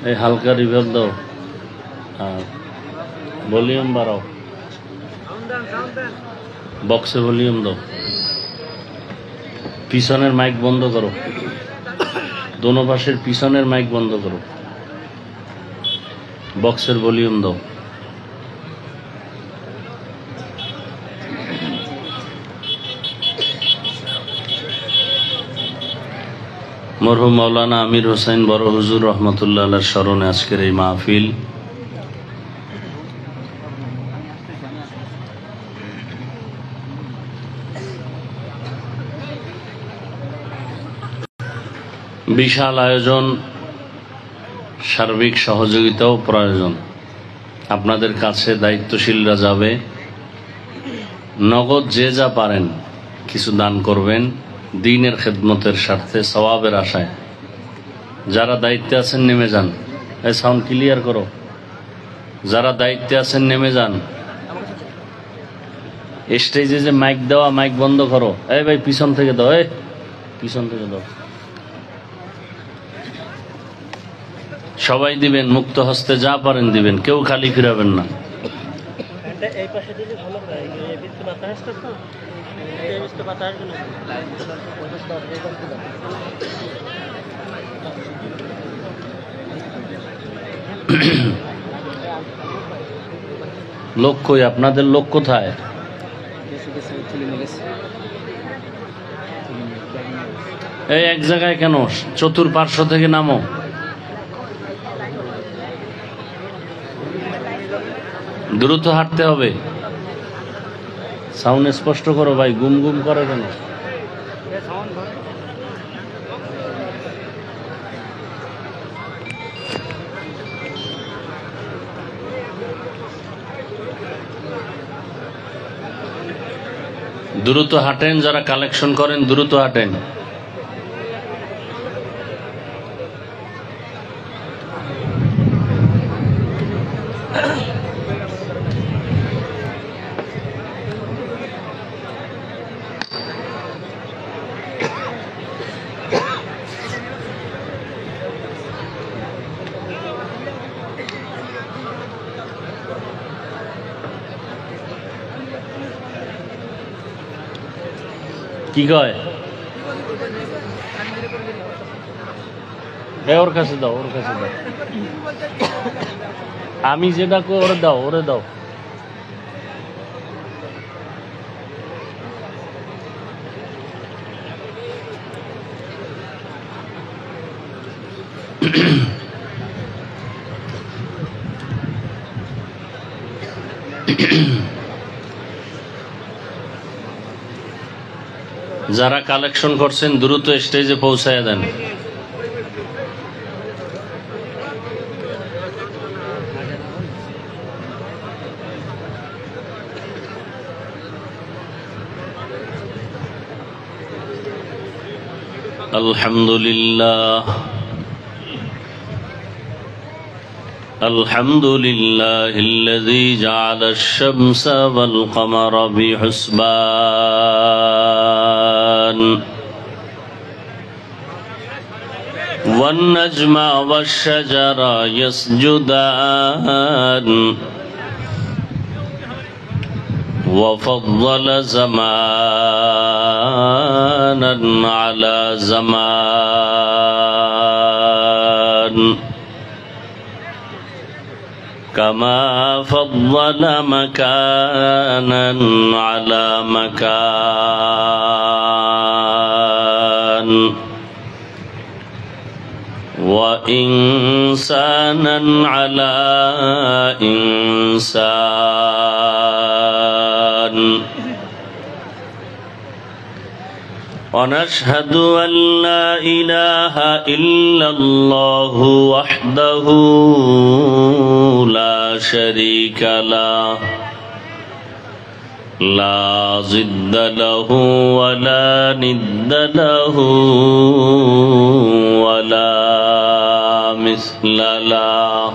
এই হালকা রিভার্ব দাও আর ভলিউম বাড়াও, বক্সে ভলিউম দাও, পিছনের মাইক বন্ধ করো, দোনো পাশের পিছনের মাইক বন্ধ করো, বক্সের ভলিউম দাও। মরহুম মাওলানা আমির হোসেন বড় হুজুর রহমতুল্লাহ আলাইহির স্মরণে আজকের এই মাহফিল। বিশাল আয়োজন, সার্বিক সহযোগিতাও প্রয়োজন। আপনাদের কাছে দায়িত্বশীলরা যাবে, নগদ যে যা পারেন কিছু দান করবেন দ্বীনের খেদমতের স্বার্থে, সওয়াবের আশায়। যারা দায়িত্বে আছেন নেমে যান। এই সাউন্ড ক্লিয়ার করো। যারা দায়িত্বে আছেন নেমে যান। স্টেজে যে মাইক দেওয়া, মাইক বন্ধ করো। এই ভাই পিছন থেকে দাও, এই পিছন থেকে দাও। সবাই দিবেন, মুক্ত হস্তে যা পারেন দিবেন, কেউ খালি ফিরাবেন না। লোক কই? আপনাদের লোক কোথায়? এই এক জায়গায় কেন? চতুর্পার্শ্ব থেকে নামো। দ্রুত হাঁটতে হবে। সাউন্ড স্পষ্ট করো ভাই, গুম গুম করে কেন? দ্রুত হাঁটেন, যারা কালেকশন করেন দ্রুত হাঁটেন। কি কয়? ওর কাছে দাও, ওর কাছে দাও। আমি যেটা কই ওরে দাও, ওরে দাও। যারা কালেকশন করছেন দ্রুত স্টেজে পৌঁছায় দেন। আলহামদুলিল্লাহ, আলহামদুলিল্লাহিল্লাযী জাআলা আশ-শামসা ওয়াল কমারা বিহুসবান ওয়ান নাজমা ওয়াশ-শাজারা ইয়াসজুদান وفضل زمانا على زمان كما فضل مكانا على مكان وإنسانا على إنسان ونشهد أن لا إله إلا الله وحده لا شريك له لا ضد له ولا ند له ولا مثل له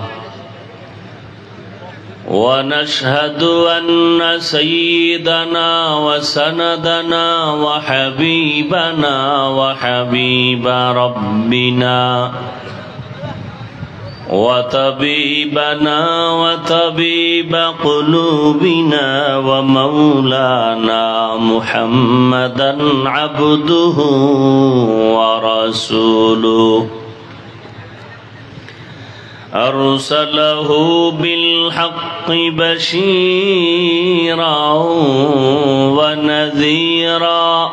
ونشهد أن سيدنا وسندنا وحبيبنا وحبيب ربنا وطبيبنا وطبيب قلوبنا ومولانا محمدا عبده ورسوله أرسله بالحق بشيرا ونذيرا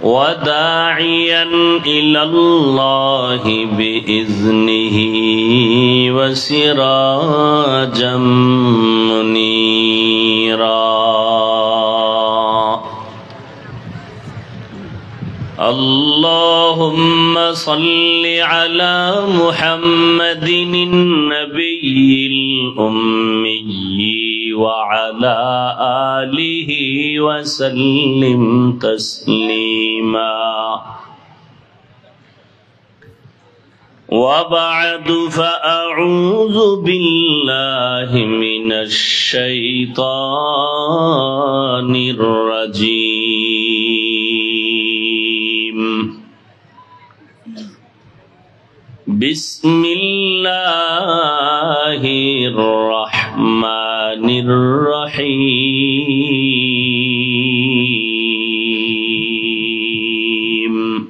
وداعيا إلى الله بإذنه وسراجا منيرا اللهم صل على محمد النبي الأمي وعلى آله وسلم تسليما وبعد فأعوذ بالله من الشيطان الرجيم بسم الله الرحمن الرحيم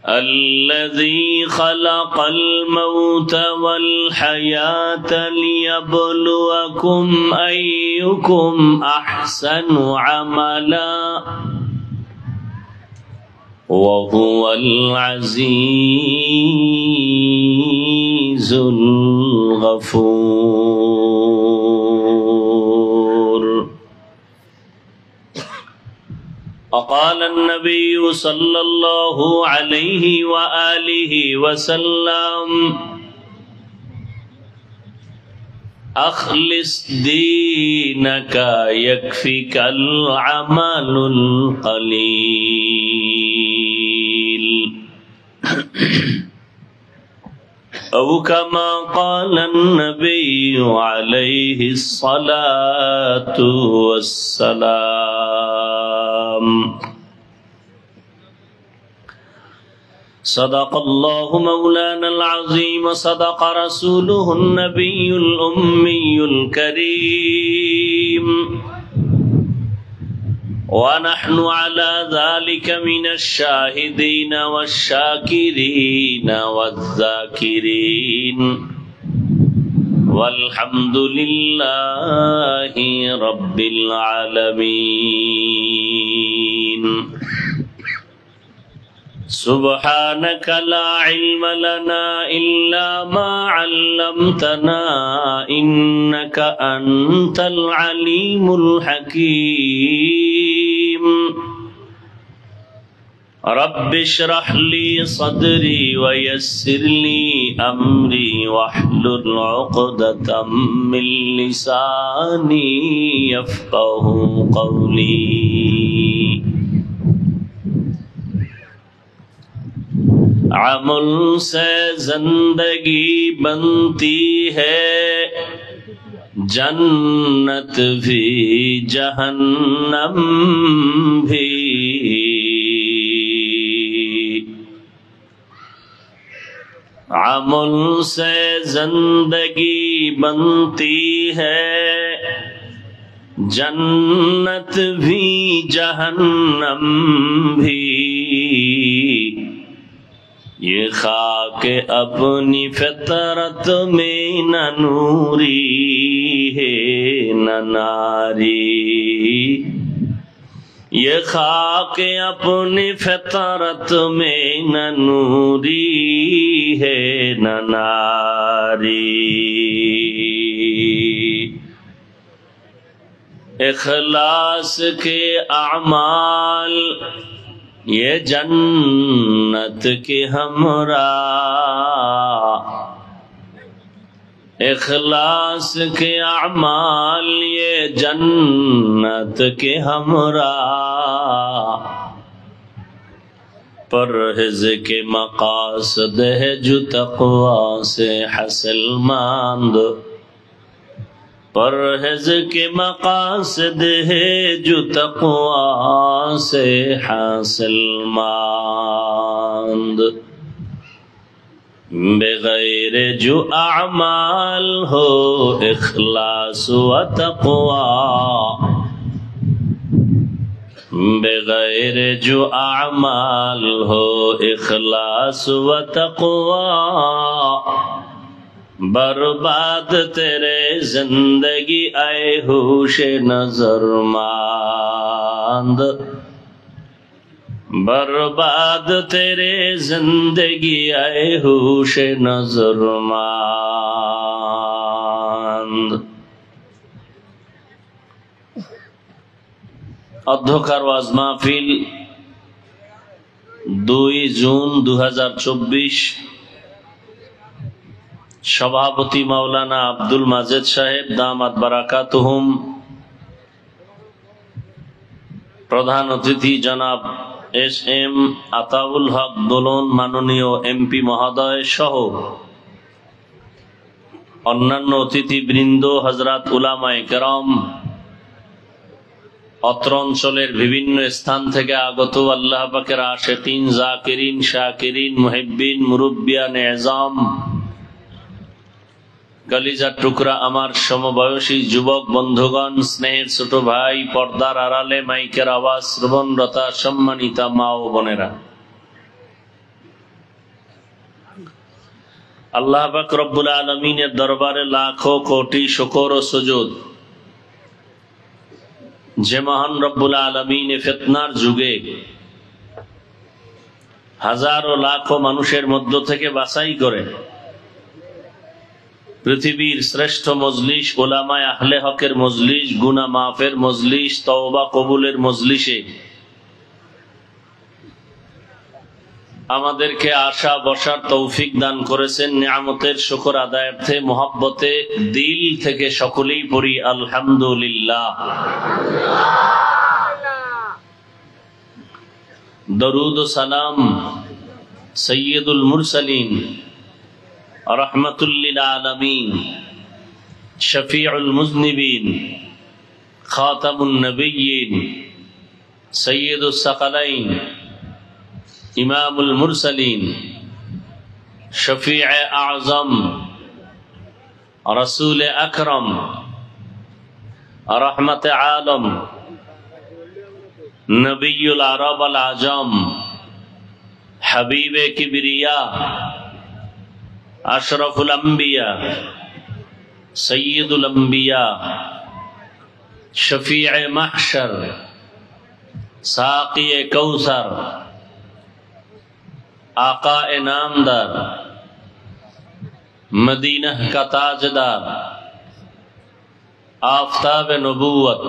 الذي خلق الموت والحياة ليبلوكم أيكم أحسن عملا وهو العزيز الغفور وقال النبي صلى الله عليه وآله وسلم أخلص دينك يكفيك العمل القليل أو كما قال النبي عليه الصلاة والسلام صدق الله مولانا العظيم وصدق رسوله النبي الأمي الكريم ونحن على ذلك من الشاهدين والشاكرين والذاكرين والحمد لله رب العالمين سبحانك لا علم لنا إلا ما علمتنا إنك أنت العليم الحكيم رب اشرح لي صدري ويسر لي أمري واحلل عقدة من لساني يفقه قولي عمل سے زندگی بنتی ہے جنت بھی جہنم بھی عمل سے زندگی بنتی ہے جنت بھی جہنم بھی یہ خاک اپنی فطرت میں نہ نوری ہے نہ ناری یہ خاک اپنی فطرت میں نہ نوری ہے نہ ناری اخلاص کے اعمال یہ جنت کے ہمراہ اخلاص کے اعمال یہ جنت کے ہمراہ پرہیز کے مقاصد ہے جو تقوی سے حاصل ماند परहेज के मकासद है जो तक़वा से हासिल मांद बगैर जो अमाल हो इखलास व तक़वा बगैर जो अमाल हो इखलास व तक़वा बर्बाद तेरे जिंदगी आए होश नजर मांद बर्बाद तेरे जिंदगी आए होश नजर मांद। অধ্যকার ওয়াজ মাহফিল 2 জুন 2024 সভাপতি মাওলানা আব্দুল মাজেদ সাহেব দামাত বারাকাতুহুম, প্রধান অতিথি জনাব এস.এম. আতাউল হক দোলন মাননীয় এমপি মহোদয় সহ অন্যান্য অতিথিবৃন্দ, হযরত উলামায়ে কেরাম, অত্র অঞ্চলের বিভিন্ন স্থান থেকে আগত আল্লাহ পাকের আশিকিন, জাকিরিন, শাকিরিন, মুহিব্বিন, মুরব্বিয়ান এজাম, কলিজার টুকরা আমার সমবয়সী যুবক বন্ধুগণ, স্নেহের ছোট ভাই, পর্দার আড়ালে মাইকের আওয়াজ শ্রবণরতা সম্মানিতা মা ও বোনেরা, আল্লাহ পাক রব্বুল আলামিনের দরবারে লাখো কোটি শুকর ও সুজুদ, যে মহান রব্বুল আলামিন ফিতনার যুগে হাজারো লাখো মানুষের মধ্য থেকে বাছাই করে পৃথিবীর শ্রেষ্ঠ মজলিস, উলামায়ে আহলে হকের মজলিস, গুনাহ মাফের মজলিস, তওবা কবুলের মজলিসে আমাদেরকে আসা বসার তৌফিক দান করেছেন। নিয়ামতের শুকর আদায়ার্থে মহব্বতে দিল থেকে সকলেই পড়ি আলহামদুলিল্লাহ। দরুদ ও সালাম সৈয়দুল মুরসালিন রহমাতুল্লিল আলামিন শফিউল মুজনিবিন খাতামুন নবিয়্যিন সৈয়দুস সাকালাইন ইমামুল মুরসালিন শফিয়ে আযম রাসূল আকরাম রহমতে আলম নবিয়ুল আরব আল আজম হাবিবে কিবরিয়া আশরাফুল আম্বিয়া সৈয়দুল আম্বিয়া শফিয়ে মাহশর সাকিয়ে কৌসর आका ए नामदार मदीना का ताजदार आफताब नबूवत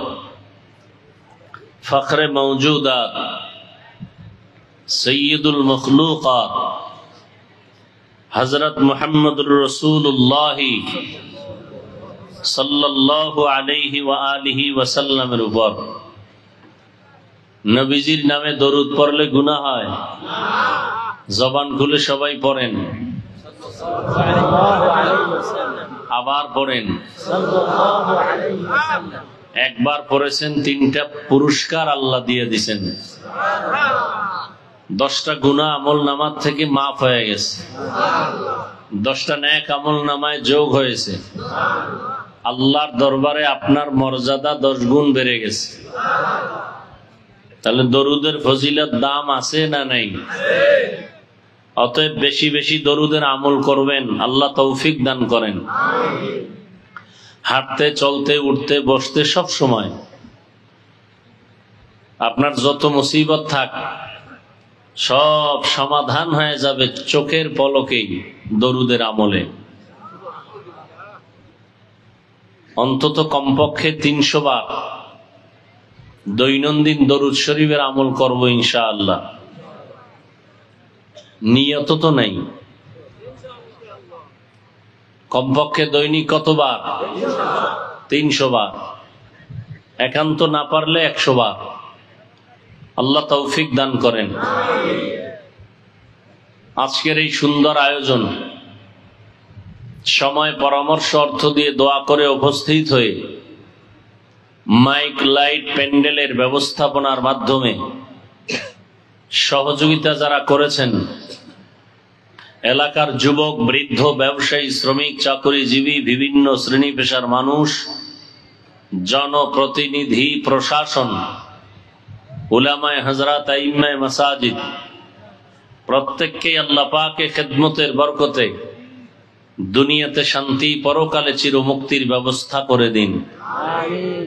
फख्र मौजूदात सय्यदुल मखलूकात हजरत मुहम्मदुर रसूलुल्लाह सल्लल्लाहु अलैहि व आलिहि वसल्लम ऊपर नबीजीर नामे दरूद पढ़ले गुनाह হয়? জবান খুলে সবাই পড়েন, আবার পড়েন। একবার পড়েছেন, 3টা পুরস্কার আল্লাহ দিয়ে দিয়েছেন। 10টা গুনাহ আমল নামার থেকে মাফ হয়ে গেছে, 10টা নেক আমল নামায় যোগ হয়েছে। আল্লাহর দরবারে আপনার মর্যাদা 10 গুণ বেড়ে গেছে। তাহলে দরুদের ফজিলত দাম আছে না নাই? অতএব বেশি বেশি দরুদের আমল করবেন, আল্লাহ তৌফিক দান করেন। হাঁটতে, চলতে, উঠতে, বসতে সব সময় আপনার যত মুসিবত থাক সব সমাধান হয়ে যাবে চোখের পলকেই দরুদের আমলে। অন্তত কমপক্ষে 300 বার দৈনন্দিন দরুদ শরীফের আমল করব ইনশাআল্লাহ। নিয়ত তো নাই, কমপক্ষে দৈনিক কতবার? 300 বার। একান্ত না পারলে 100 বার। আল্লাহ তৌফিক দান করেন। আজকের এই সুন্দর আয়োজন সময় পরামর্শ অর্থ দিয়ে দোয়া করে উপস্থিত হয়ে মাইক লাইট প্যান্ডেলের ব্যবস্থাপনার মাধ্যমে সহযোগিতা যারা করেছেন, এলাকার যুবক, বৃদ্ধ, ব্যবসায়ী, শ্রমিক, চাকরিজীবী, বিভিন্ন শ্রেণী পেশার মানুষ, জনপ্রতিনিধি, প্রশাসন, উলামায়ে হযরত, আইম্মায়ে মাসাজিদ, প্রত্যেককেই আল্লাহ পাকের খেদমতের বরকতে দুনিয়াতে শান্তি, পরকালে চিরমুক্তির ব্যবস্থা করে দিন। আমিন।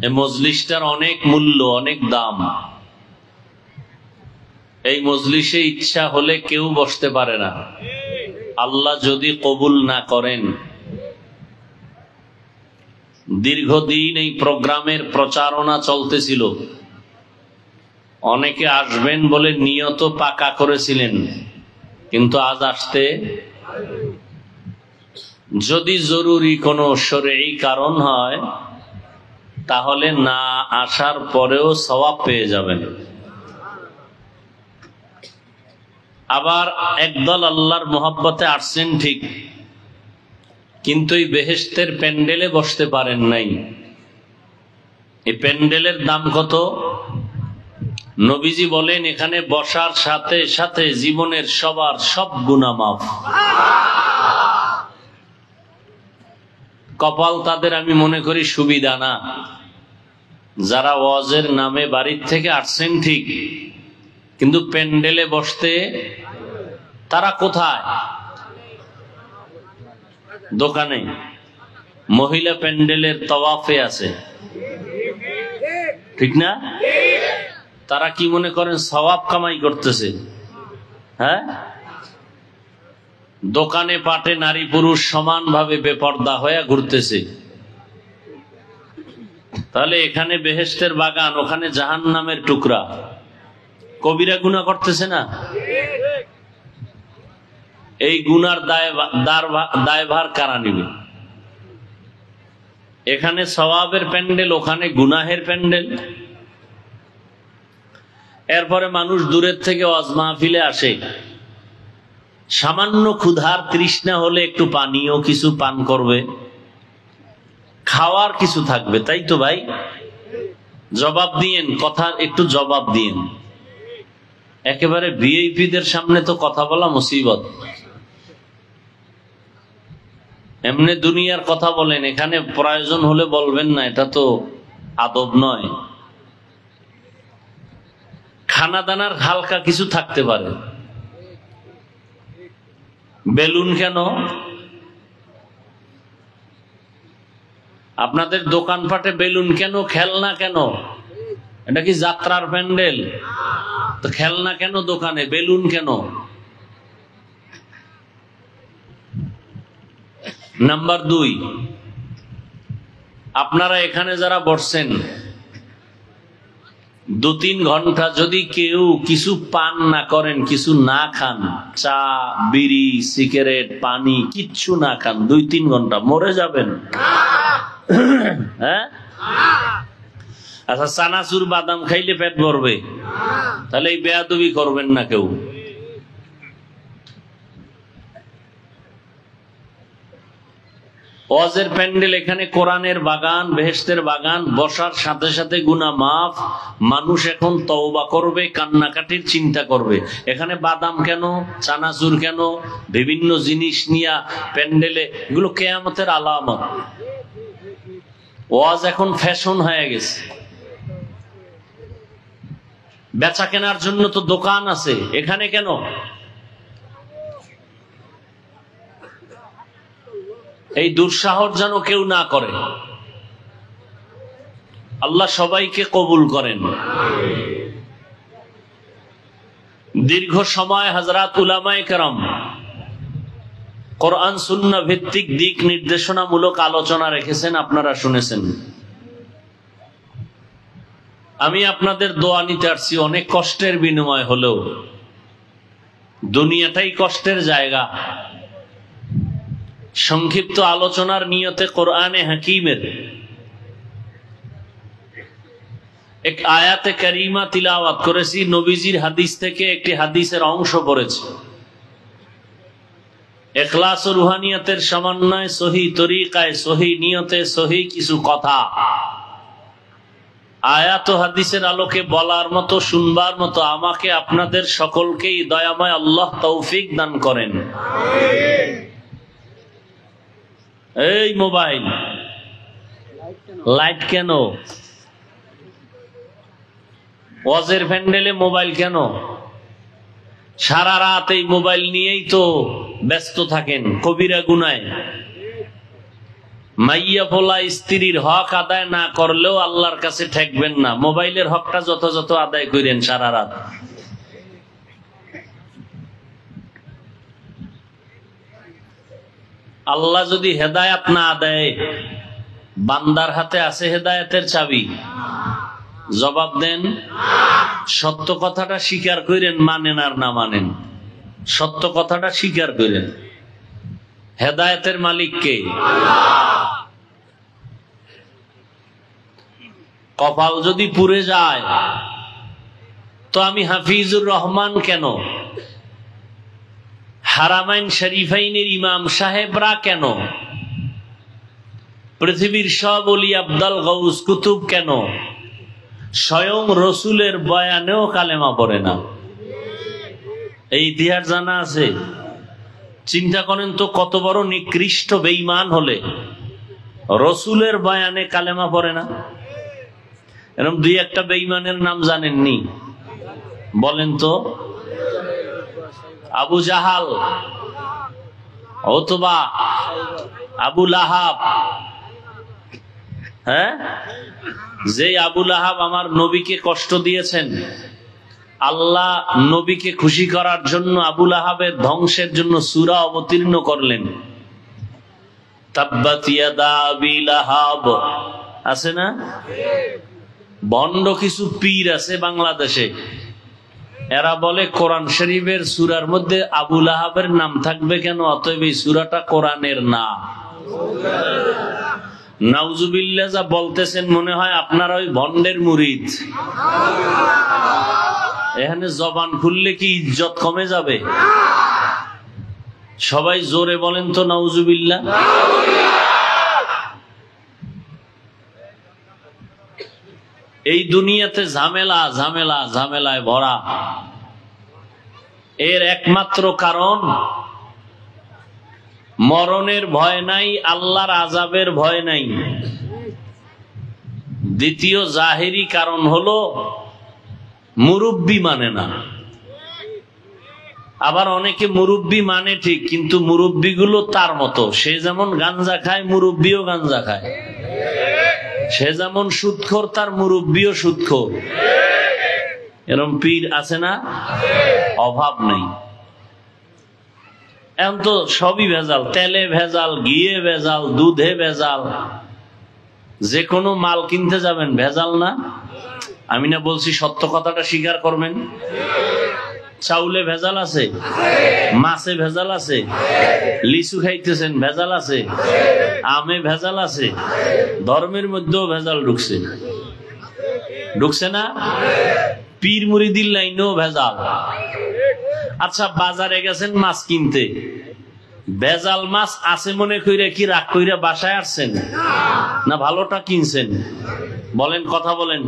এই মজলিসটার অনেক মূল্য, অনেক দাম। এই মজলিসে ইচ্ছা হলে কেউ বসতে পারে না, আল্লাহ যদি কবুল না করেন। দীর্ঘদিন এই প্রোগ্রামের প্রচারণা চলতেছিল, অনেকে আসবেন বলে নিয়ত পাকা করেছিলেন, কিন্তু আজ আসতে, যদি জরুরি কোনো শরঈ কারণ হয় তাহলে না আসার পরেও সওয়াব পেয়ে যাবেন। আবার একদল আল্লাহর মহব্বতে আসছেন ঠিক, কিন্তু এই বেহেশতের প্যান্ডেলে বসতে পারেন নাই। এই প্যান্ডেলের দাম কত? নবীজি বলেন, এখানে বসার সাথে সাথে জীবনের সবার সব গুনাহ মাফ। কপাল তাদের আমি মনে করি সুবিধা না, যারা ওয়াজের নামে বাড়ির থেকে আসছেন ঠিক, কিন্তু প্যান্ডেলে বসতে তারা কোথায়? দোকানে, মহিলা প্যান্ডেলের তওয়াফে আছে, ঠিক না? তারা কি মনে করেন সওয়াব কামাই করতেছে? হ্যাঁ, দোকানে পাটে নারী পুরুষ সমানভাবে বেপর্দা হয়ে ঘুরতেছে। তাহলে এখানে বেহেশতের বাগান, ওখানে জাহান্নামের টুকরা। কবিরা গুনাহ করতেছে না? এই গুনার দায়ভার কারা নিবে? এখানে সওয়াবের প্যান্ডেল, ওখানে গুনাহের প্যান্ডেল। এরপরে মানুষ দূরের থেকে ওয়াজ মাহফিলে আসে, সামান্য ক্ষুধার তৃষ্ণা হলে একটু পানীয় কিছু পান করবে, খাওয়ার কিছু থাকবে, তাই তো ভাই? জবাব দিয়েন, কথা একটু জবাব দিয়েন। একেবারে ভিআইপিদের সামনে তো কথা বলা মুসিবত। এমনি দুনিয়ার কথা বলেন, এখানে প্রয়োজন হলে বলবেন না, এটা তো আদব নয়। খানা দানার হালকা কিছু থাকতে পারে। বেলুন কেন? আপনাদের দোকানপাটে বেলুন কেন? খেলনা কেন? এটা কি যাত্রার প্যান্ডেল? তো খেলনা কেন দোকানে, বেলুন কেন? নাম্বার 2, আপনারা এখানে যারা বসছেন 2-3 ঘন্টা যদি কেউ কিছু পান না করেন, কিছু না খান, চা, বিড়ি, সিগারেট, পানি কিচ্ছু না খান, 2-3 ঘন্টা মরে যাবেন। হ্যাঁ, আচ্ছা, চানাচুর বাদাম খাইলে পেট ভরবে? তাহলে এই বেয়াদবি করবেন না কেউ। ওয়াজের প্যান্ডেল, এখানে কোরআনের বাগান, বেহেশতের বাগান, বসার সাথে সাথে গুনাহ মাফ। মানুষ এখন তওবা করবে, কান্নাকাটির চিন্তা করবে। এখানে বাদাম কেন, চানাচুর কেন, বিভিন্ন জিনিস নিয়া প্যান্ডেলে, এগুলো কিয়ামতের আলামত। ওয়াজ এখন ফ্যাশন হয়ে গেছে। বেচা কেনার জন্য তো দোকান আছে, এখানে কেন? এই দুঃসাহস যেন কেউ না করে। আল্লাহ সবাইকে কবুল করেন। দীর্ঘ সময় হযরত উলামায়ে কেরাম কোরআন সুন্নাহ ভিত্তিক দিক নির্দেশনামূলক আলোচনা রেখেছেন, আপনারা শুনেছেন। আমি আপনাদের দোয়া নিতে আসছি, অনেক কষ্টের বিনিময় হলেও। দুনিয়াটাই কষ্টের জায়গা। সংক্ষিপ্ত আলোচনার নিয়তে কোরআনে হাকিমের এক আয়াতে কারিমা তিলাওয়াত করেছি, নবীজির হাদিস থেকে একটি হাদিসের অংশ পড়েছি। ইখলাস ও রুহানিয়তের সমন্বয়, সহি তরিকায়, সহি নিয়তে, সহি কিছু কথা আয়াত ও হাদিসের আলোকে বলার মতো, শুনবার মতো আমাকে আপনাদের সকলকেই দয়াময় আল্লাহ তৌফিক দান করেন। এই মোবাইল লাইট কেন? ওয়াজের প্যান্ডেলে মোবাইল কেন? সারা রাত এই মোবাইল নিয়েই তো ব্যস্ত থাকেন, কবিরা গুনায়। মাইয়া পোলা স্ত্রীর হক আদায় না করলেও আল্লাহর কাছে ঠেকবেন না, মোবাইলের হকটা যথাযথ আদায় করেন সারা রাত। আল্লাহ যদি হেদায়াত না দেয়, বান্দার হাতে আছে হেদায়াতের চাবি? জবাব দেন। সত্য কথাটা স্বীকার করেন, মানেন আর না মানেন, সত্য কথাটা স্বীকার করেন। হেদায়েতের মালিক কে? কপাল যদি পুড়ে যায় তো আমি হাফিজুর রহমান কেন, হারামাইন শরীফাইনের ইমাম সাহেবরা কেন, পৃথিবীর সব ওলি আব্দাল গৌস কুতুব কেন, স্বয়ং রসুলের বয়ানেও কালেমা পড়ে না? এই ইতিহাস জানা আছে? চিন্তা করেন তো, কত বড় নিকৃষ্ট বেঈমান হলে রসুলের বয়ানে কালেমা পড়ে না। এরকম দুই একটা বেঈমানের নাম জানেননি? বলেন তো। আবু জাহাল, উতবা, আবু লাহাব। হ্যাঁ, যে আবু লাহাব আমার নবীকে কষ্ট দিয়েছেন, আল্লাহ নবীকে খুশি করার জন্য আবু লাহাবের ধ্বংসের জন্য সূরা অবতীর্ণ করলেন। তাব্বাত ইয়াদা আবি লাহাব, আছে না? ভণ্ড কিছু পীর আছে বাংলাদেশে, এরা বলে কোরআন শরীফের সূরার মধ্যে আবু লাহাবের নাম থাকবে কেন? অতএব এই সূরাটা কোরআনের না। নাউজুবিল্লাহ যা বলতেছেন, মনে হয় আপনারা ওই ভণ্ডের মুরিদ। এখানে জবান খুললে কি ইজ্জত কমে যাবে? সবাই জোরে বলেন তো নাউজুবিল্লাহ। এই দুনিয়াতে ঝামেলা ঝামেলা ঝামেলায় ভরা। এর একমাত্র কারণ মরণের ভয় নাই, আল্লাহর আযাবের ভয় নাই। দ্বিতীয় জাহেরি কারণ হলো মুরব্বি মানে না। আবার অনেকে মুরব্বি মানে ঠিক, কিন্তু মুরব্বি গুলো তার মতো। সে যেমন গাঞ্জা খায়, মুরব্বিও গাঞ্জা খায়। সে যেমন সুদখোর, তার মুরব্বিও সুদখোর। এরকম পীর আছে না? অভাব নেই। এখন তো সবই ভেজাল, তেলে ভেজাল, ঘিয়ে ভেজাল, দুধে ভেজাল। যে কোনো মাল কিনতে যাবেন ভেজাল না? আমি না বলছি সত্য কথাটা স্বীকার করবেন? চাউলে ভেজাল আছে, মাছে ভেজাল আছে, লিচু খাইতেছেন ভেজাল আছে, আমে ভেজাল আছে, ধর্মের মধ্যেও ভেজাল ঢুকছে, ঢুকছে না? পীর মুরিদির লাইনেও ভেজাল। আচ্ছা, বাজারে গেছেন মাছ কিনতে, ভেজাল মাছ আছে মনে কইরা কি রাগ কইরা বাসায় আসছেন? না ভালোটা কিনছেন? বলেন, কথা বলেন।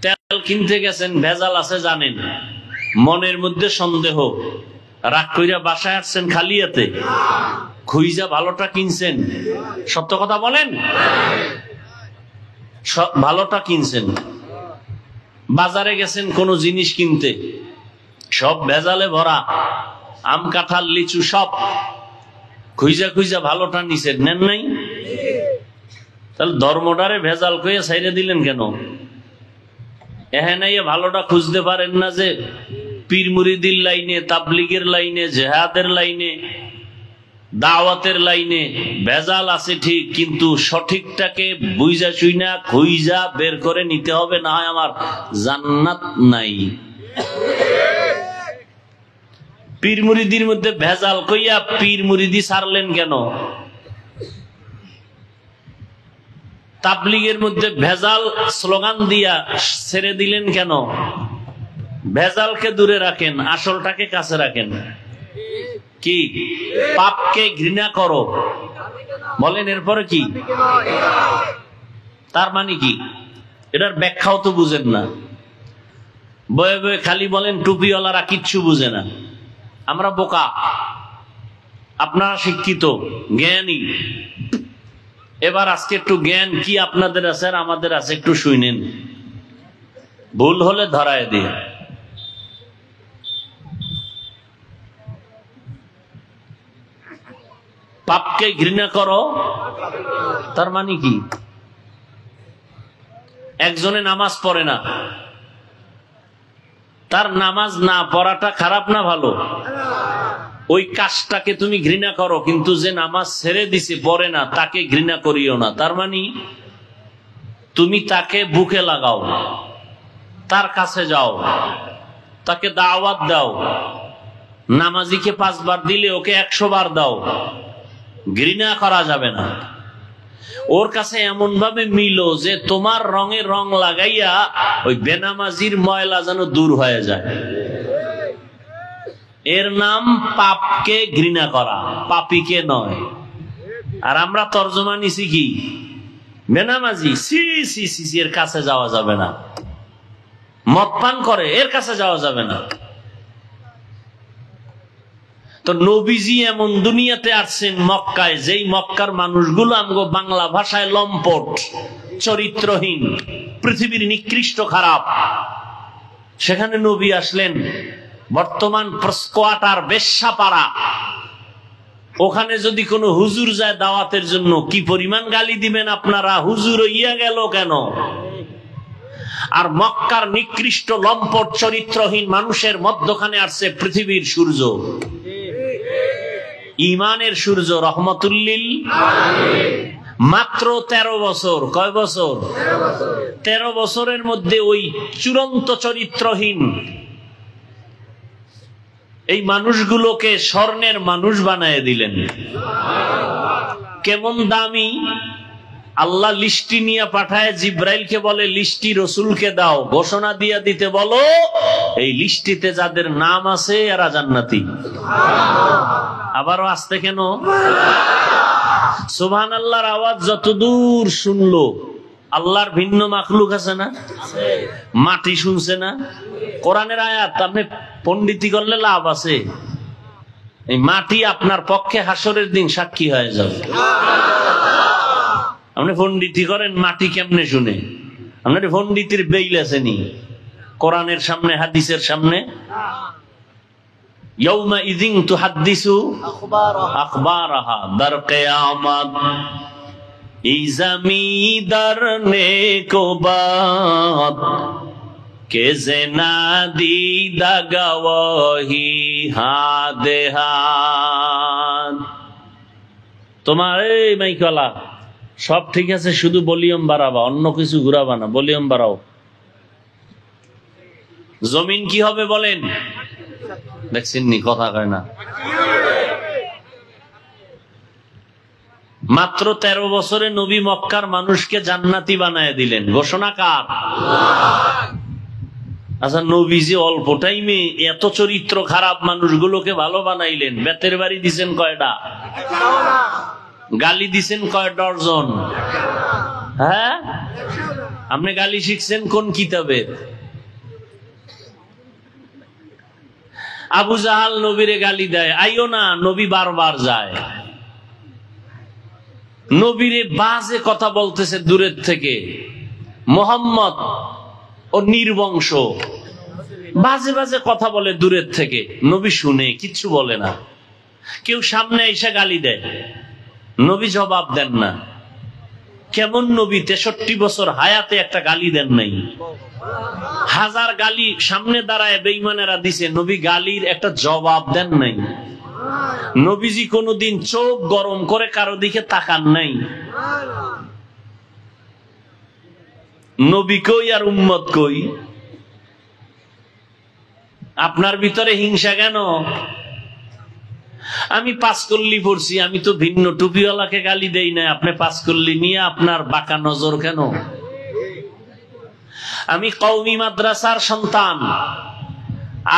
তেল কিনতে গেছেন, ভেজাল আছে জানেন, মনের মধ্যে সন্দেহ, রাগ কইরা বাসায় আসছেন খালি হাতে? খুইজা ভালোটা কিনছেন? সত্য কথা বলেন, ভালোটা কিনছেন। বাজারে গেছেন কোনো জিনিস কিনতে, সব ভেজালে ভরা, আম কাঁঠাল লিচু সব, খুইজা খুইজা ভালোটা নিছেন, নেন নাই? তাহলে ধর্মটারে ভেজাল কইয়া ছাইরে দিলেন কেন? এখানে ভালোটা খুঁজতে পারেন না যে পীর মুরিদির লাইনে, তাবলিগের লাইনে, জিহাদের লাইনে, দাওয়াতের লাইনে ভেজাল আছে ঠিক, কিন্তু সঠিকটাকে বুঝা শুইনা খুইজা বের করে নিতে হবে, না হয় আমার জান্নাত নাই। পীর মুরিদির মধ্যে ভেজাল কইয়া পীর মুরিদি ছাড়লেন কেন? তাবলিগের মধ্যে ভেজাল স্লোগান দিয়া ছেড়ে দিলেন কেন? ভেজালকে দূরে রাখেন, আসলটাকে কাছে রাখেন। কি? পাপকে ঘৃণা করো। বলেন এরপরে কি? তার মানে কি? এটার ব্যাখ্যাও তো বুঝেন না। বয়ে বয়ে খালি বলেন টুপিওয়ালারা কিচ্ছু বুঝে না। আমরা বোকা, আপনারা শিক্ষিত, জ্ঞানী। এবার আজকে একটু জ্ঞান কি আপনাদের আছে আর আমাদের আছে একটু শুনেন, ভুল হলে ধরায় দিয়ে। পাপকে ঘৃণা করো তার মানে কি? একজনে নামাজ পড়ে না, তার নামাজ না পড়াটা খারাপ না ভালো? ওই কাজটাকে তুমি ঘৃণা করো, কিন্তু যে নামাজ ছেড়ে দিছে পড়ে না তাকে ঘৃণা করিও না। তার মানে তুমি তাকে বুকে লাগাও, তার কাছে যাও, তাকে দাওয়াত দাও। নামাজিকে 5 বার দিলে ওকে 100 বার দাও, ঘৃণা করা যাবে না। ওর কাছে এমন ভাবে মিলো যে তোমার রঙে রং লাগাইয়া ওই বেনামাজির ময়লা যেন দূর হয়ে যায়। এর নাম পাপকে ঘৃণা করা, পাপীকে নয়। আর আমরা তর্জমা নিছি কি? বেনামাজি, সি সি সি, এর কাছে যাওয়া যাবে না। মদ পান করে, এর কাছে যাওয়া যাবে না। তো নবীজি এমন দুনিয়াতে আসছেন মক্কায়, যেই মক্কার মানুষগুলো আমগো বাংলা ভাষায় লম্পট, চরিত্রহীন, পৃথিবীর নিকৃষ্ট, খারাপ। সেখানে নবী আসলেন। বর্তমান স্কোয়াটার, বেশ্যাপাড়া, ওখানে যদি কোনো হুজুর যায় দাওয়াতের জন্য, কি পরিমাণ গালি দিবেন আপনারা, হুজুর ইয়া গেল কেন? আর মক্কার নিকৃষ্ট লম্পট চরিত্রহীন মানুষের মধ্যখানে আসছে পৃথিবীর সূর্য, ইমানের সূর্য, রহমতুল্লিল। মাত্র 13 বছর। কয় বছর? 13 বছরের মধ্যে ওই চূড়ান্ত চরিত্রহীন এই মানুষগুলোকে স্বর্ণের মানুষ বানায় দিলেন। কেমন দামি! আল্লাহ লিস্টি নিয়ে পাঠায়, জিব্রাইলকে বলে লিস্টি রসুলকে দাও, ঘোষণা দিয়া দিতে বলো এই লিস্টিতে যাদের নাম আছে এরা জান্নাতি। আবারও আসতে কেন? সুবহানাল্লাহর আওয়াজ যতদূর শুনলো, আল্লাহর ভিন্ন মাখলুক আছে না? মাটি শুনছে না? কোরআনের আয়াত, আপনি পণ্ডিতি করলে লাভ আছে। এই মাটি আপনার পক্ষে হাসরের দিন সাক্ষী হয়ে যাবে। আপনি পণ্ডিতি করেন, মাটি কেমনে শুনে? আপনার পণ্ডিতির বেইল আসেনি কোরআনের সামনে, হাদিসের সামনে? ইয়াউমা ইযিন তুহাদ্দিসু আখবারাহা, দার কিয়ামত এই জমিদার নেকো বাত কে জেনা দিদা গওয়াহি হাদে হাত। তোমার এই মাইকলা সব ঠিক আছে, শুধু ভলিউম বাড়াবা, অন্য কিছু ঘুরাবা না, ভলিউম বাড়াও। জমিন কি হবে বলেন? দেখছেন নি, কথা কয় না। মাত্র 13 বছরে নবী মক্কার মানুষকে জান্নাতি বানায় দিলেন। ঘোষণা কার? আচ্ছা, নবীজি অল্প টাইমে এত চরিত্র খারাপ মানুষগুলোকে ভালো বানাইলেন। বেতের বাড়ি দিছেন কয়টা? গালি দিছেন কয় ডজন? হ্যাঁ, আপনি গালি শিখছেন কোন কিতাবে? আবু জাহাল নবীরে গালি দেয়, আইও না, নবী বারবার যায়। নবীরে বাজে কথা বলতেছে দূরের থেকে, মোহাম্মদ ও নির্বংশ, বাজে বাজে কথা বলে দূরের থেকে। নবী শুনে, কিচ্ছু বলে না। কেউ সামনে এসে গালি দেয়, নবী জবাব দেন না। কেমন নবী? 63 বছর হায়াতে একটা গালি দেন নাই। হাজার গালি সামনে দাঁড়ায় বেঈমানেরা দিছে, নবী গালির একটা জবাব দেন নাই। নবীজি কোনদিন চোখ গরম করে কারো দিকে তাকান নাই। নবী কই আর উম্মত কই? আপনার ভিতরে হিংসা কেন? আমি 5 কল্লি পড়ছি, আমি তো ভিন্ন টুপিওয়ালাকে গালি দেই না, আপনি 5 কল্লি নিয়ে আপনার বাঁকা নজর কেন? আমি কওমি মাদ্রাসার সন্তান,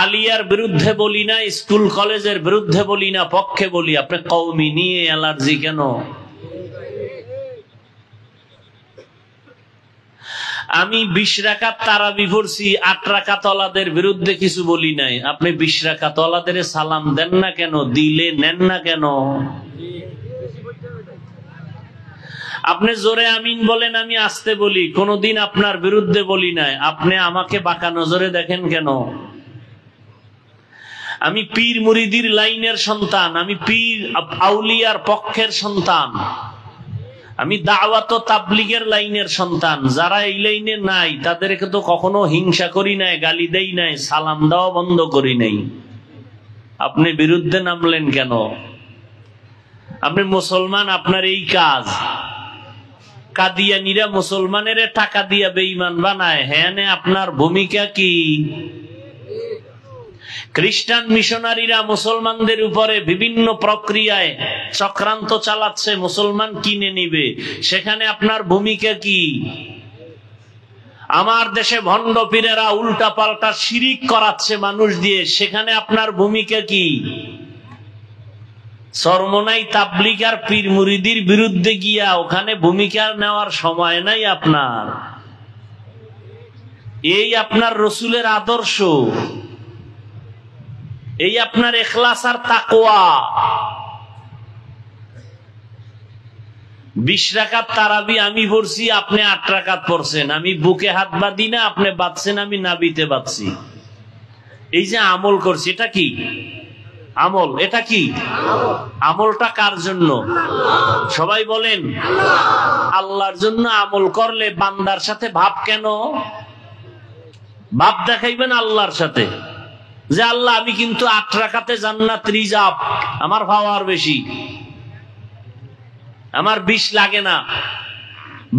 আলিয়ার বিরুদ্ধে বলি না, স্কুল কলেজের বিরুদ্ধে বলি না, পক্ষে বলি। আপনি কওমি নিয়ে অ্যালার্জি কেন? আমি 20 রাকাত তারাবি পড়ছি, 8 রাকাত ওয়ালাদের বিরুদ্ধে কিছু বলি নাই। আপনি 20 রাকাত ওয়ালাদের সালাম দেন না কেন? দিলে নেন না কেন? আপনি জোরে আমিন বলেন, আমি আস্তে বলি, কোনদিন আপনার বিরুদ্ধে বলি নাই। আপনি আমাকে বাঁকা নজরে দেখেন কেন? আমি পীর মুরিদির লাইনের সন্তান, আমি পীর আউলিয়ার পক্ষের সন্তান, আমি দাওয়াত ও তাবলীগের লাইনের সন্তান। যারা এই লাইনে নাই তাদেরকে তো কখনো হিংসা করি নাই, গালি দেই নাই, সালাম দেওয়া বন্ধ করি নাই। আপনি বিরুদ্ধে নামলেন কেন? আপনি মুসলমান, আপনার এই কাজ। কাদিয়ানীরা মুসলমানের টাকা দিয়া বেঈমান বানায়, হ্যাঁ, আপনার ভূমিকা কি? খ্রিস্টান মিশনারিরা মুসলমানদের উপরে বিভিন্ন প্রক্রিয়ায় চক্রান্ত চালাচ্ছে, মুসলমান কিনে নিবে, সেখানে আপনার ভূমিকা কি? আমার দেশে ভণ্ড পীরেরা উল্টা পাল্টা শিরিক করাচ্ছে মানুষ দিয়ে, সেখানে আপনার ভূমিকা কি? চরমনাই তাবলীগ আর পীর মুরিদির বিরুদ্ধে গিয়া ওখানে ভূমিকা নেওয়ার সময় নাই আপনার। এই আপনার রসুলের আদর্শ, এই আপনার ইখলাস আর তাকওয়া। 20 রাকাত তারাবি আমি পড়ছি, আপনি 8 রাকাত পড়ছেন। আমি বুকে হাত বাঁধি না, আপনি বাঁধছেন, আমি নাবিতে বাঁধছি। এই যে আমল করছি, এটা কি আমল? এটা কি আমলটা? কার জন্য? সবাই বলেন আল্লাহর জন্য। আমল করলে বান্দার সাথে ভাব কেন? ভাব দেখাইবেন আল্লাহর সাথে যে আল্লাহ আমি কিন্তু 8 রাকাতে জান্নাত রিজার্ভ, আমার পাওয়ার বেশি, আমার 20 লাগে না।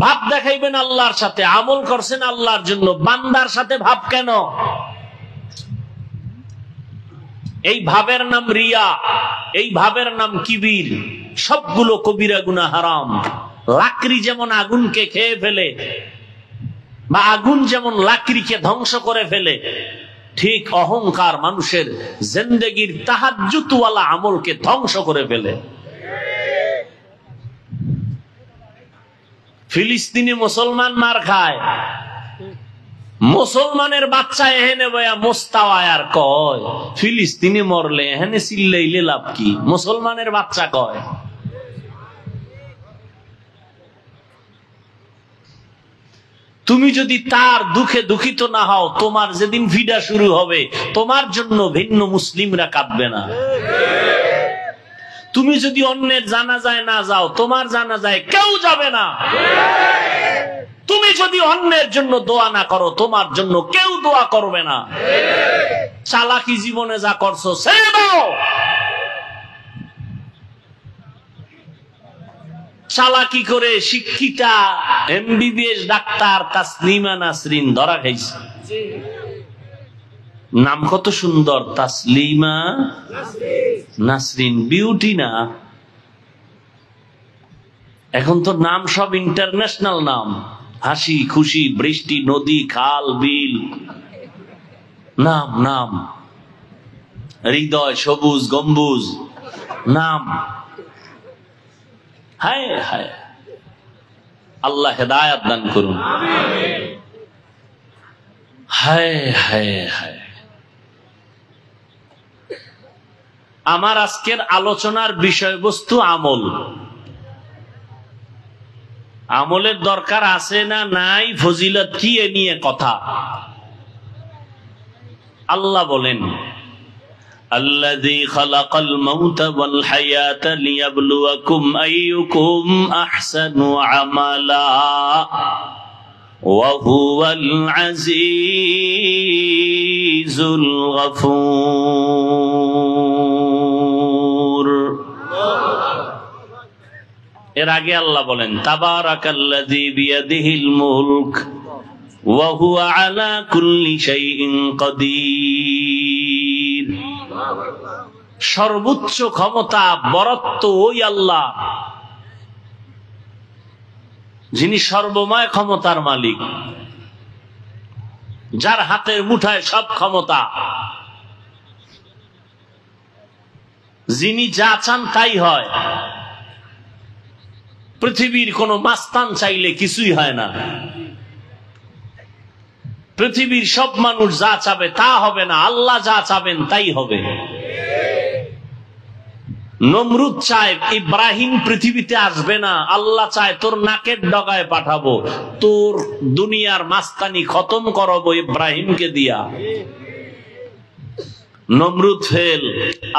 ভাব দেখাইবেন আল্লাহর সাথে। আমল করছেন আল্লাহর জন্য, বান্দার সাথে ভাব কেন? এই ভাবের নাম রিয়া, এই ভাবের নাম কিবির। সবগুলো কবিরা গুনাহ, হারাম। লাকড়ি যেমন আগুনকে খেয়ে ফেলে, বা আগুন যেমন লাকড়িকে ধ্বংস করে ফেলে, ঠিক অহংকার মানুষের জিন্দেগির তাহাজ্জুদওয়ালা আমলকে ধ্বংস করে ফেলে। ফিলিস্তিনি মুসলমান মার খায়, মুসলমানের বাচ্চা এহেনে বয়া মোস্তাওয়ায় আর কয় ফিলিস্তিনি মরলে এহেনে চিল্লাইলে লাভ কি? মুসলমানের বাচ্চা কয়। তুমি যদি তার দুঃখে দুঃখিত না হও, তোমার যেদিন ভিডা শুরু হবে, তোমার জন্য ভিন্ন মুসলিমরা কাঁদবে না। তুমি যদি অন্যের জানাজায় না যাও, তোমার জানাজায় কেউ যাবে না। তুমি যদি অন্যের জন্য দোয়া না করো, তোমার জন্য কেউ দোয়া করবে না। চালাকি জীবনে যা করছো ছেড়ে দাও। চালাকি করে শিক্ষিতা এমবিবিএস ডাক্তার তাসলিমা নাসরিন ধরা খাইছে। নাম কত সুন্দর, তাসলিমা নাসরিন, বিউটি না? এখন তো নাম সব ইন্টারন্যাশনাল নাম। হাসি খুশি, বৃষ্টি, নদী, খাল, বিল, নাম নাম। হৃদয়, সবুজ গম্বুজ, নাম। হায় হায়, আল্লাহ হেদায়েত দান করুন। হায় হায় হায়। আমার আজকের আলোচনার বিষয়বস্তু আমল। আমলের দরকার আছে না নাই, ফজিলত কি, এ নিয়ে কথা। আল্লাহ বলেন আল্লাযী খালাকাল মাউতা ওয়াল হায়াতা লিয়াবলুয়াকুম আইয়ুকুম আহসানু আমালা ওয়া হুয়াল আজিজুল গফুর। এর আগে আল্লাহ বলেন তাবারাকাল্লাযী বিয়াদিহিল মুলক ওয়া হুয়া আলা কুল্লি শাইইন কাদির। সর্বোচ্চ ক্ষমতা, বরত্ব ওই আল্লাহ যিনি সর্বময় ক্ষমতার মালিক, যার হাতের মুঠায় সব ক্ষমতা। যিনি যা চান তাই হয়। পৃথিবীর কোন মাস্তান চাইলে কিছুই হয় না। পৃথিবীর সব মানুষ যা চাবে তা হবে না, আল্লাহ যা চাবেন তাই হবে। নমরুদ চায় ইব্রাহিম পৃথিবীতে আসবে না, আল্লাহ চায় তোর নাকের ডগায় পাঠাবো, তোর দুনিয়ার মাস্তানি খতম করবো ইব্রাহিমকে দিয়া। নমরুদ ফেল,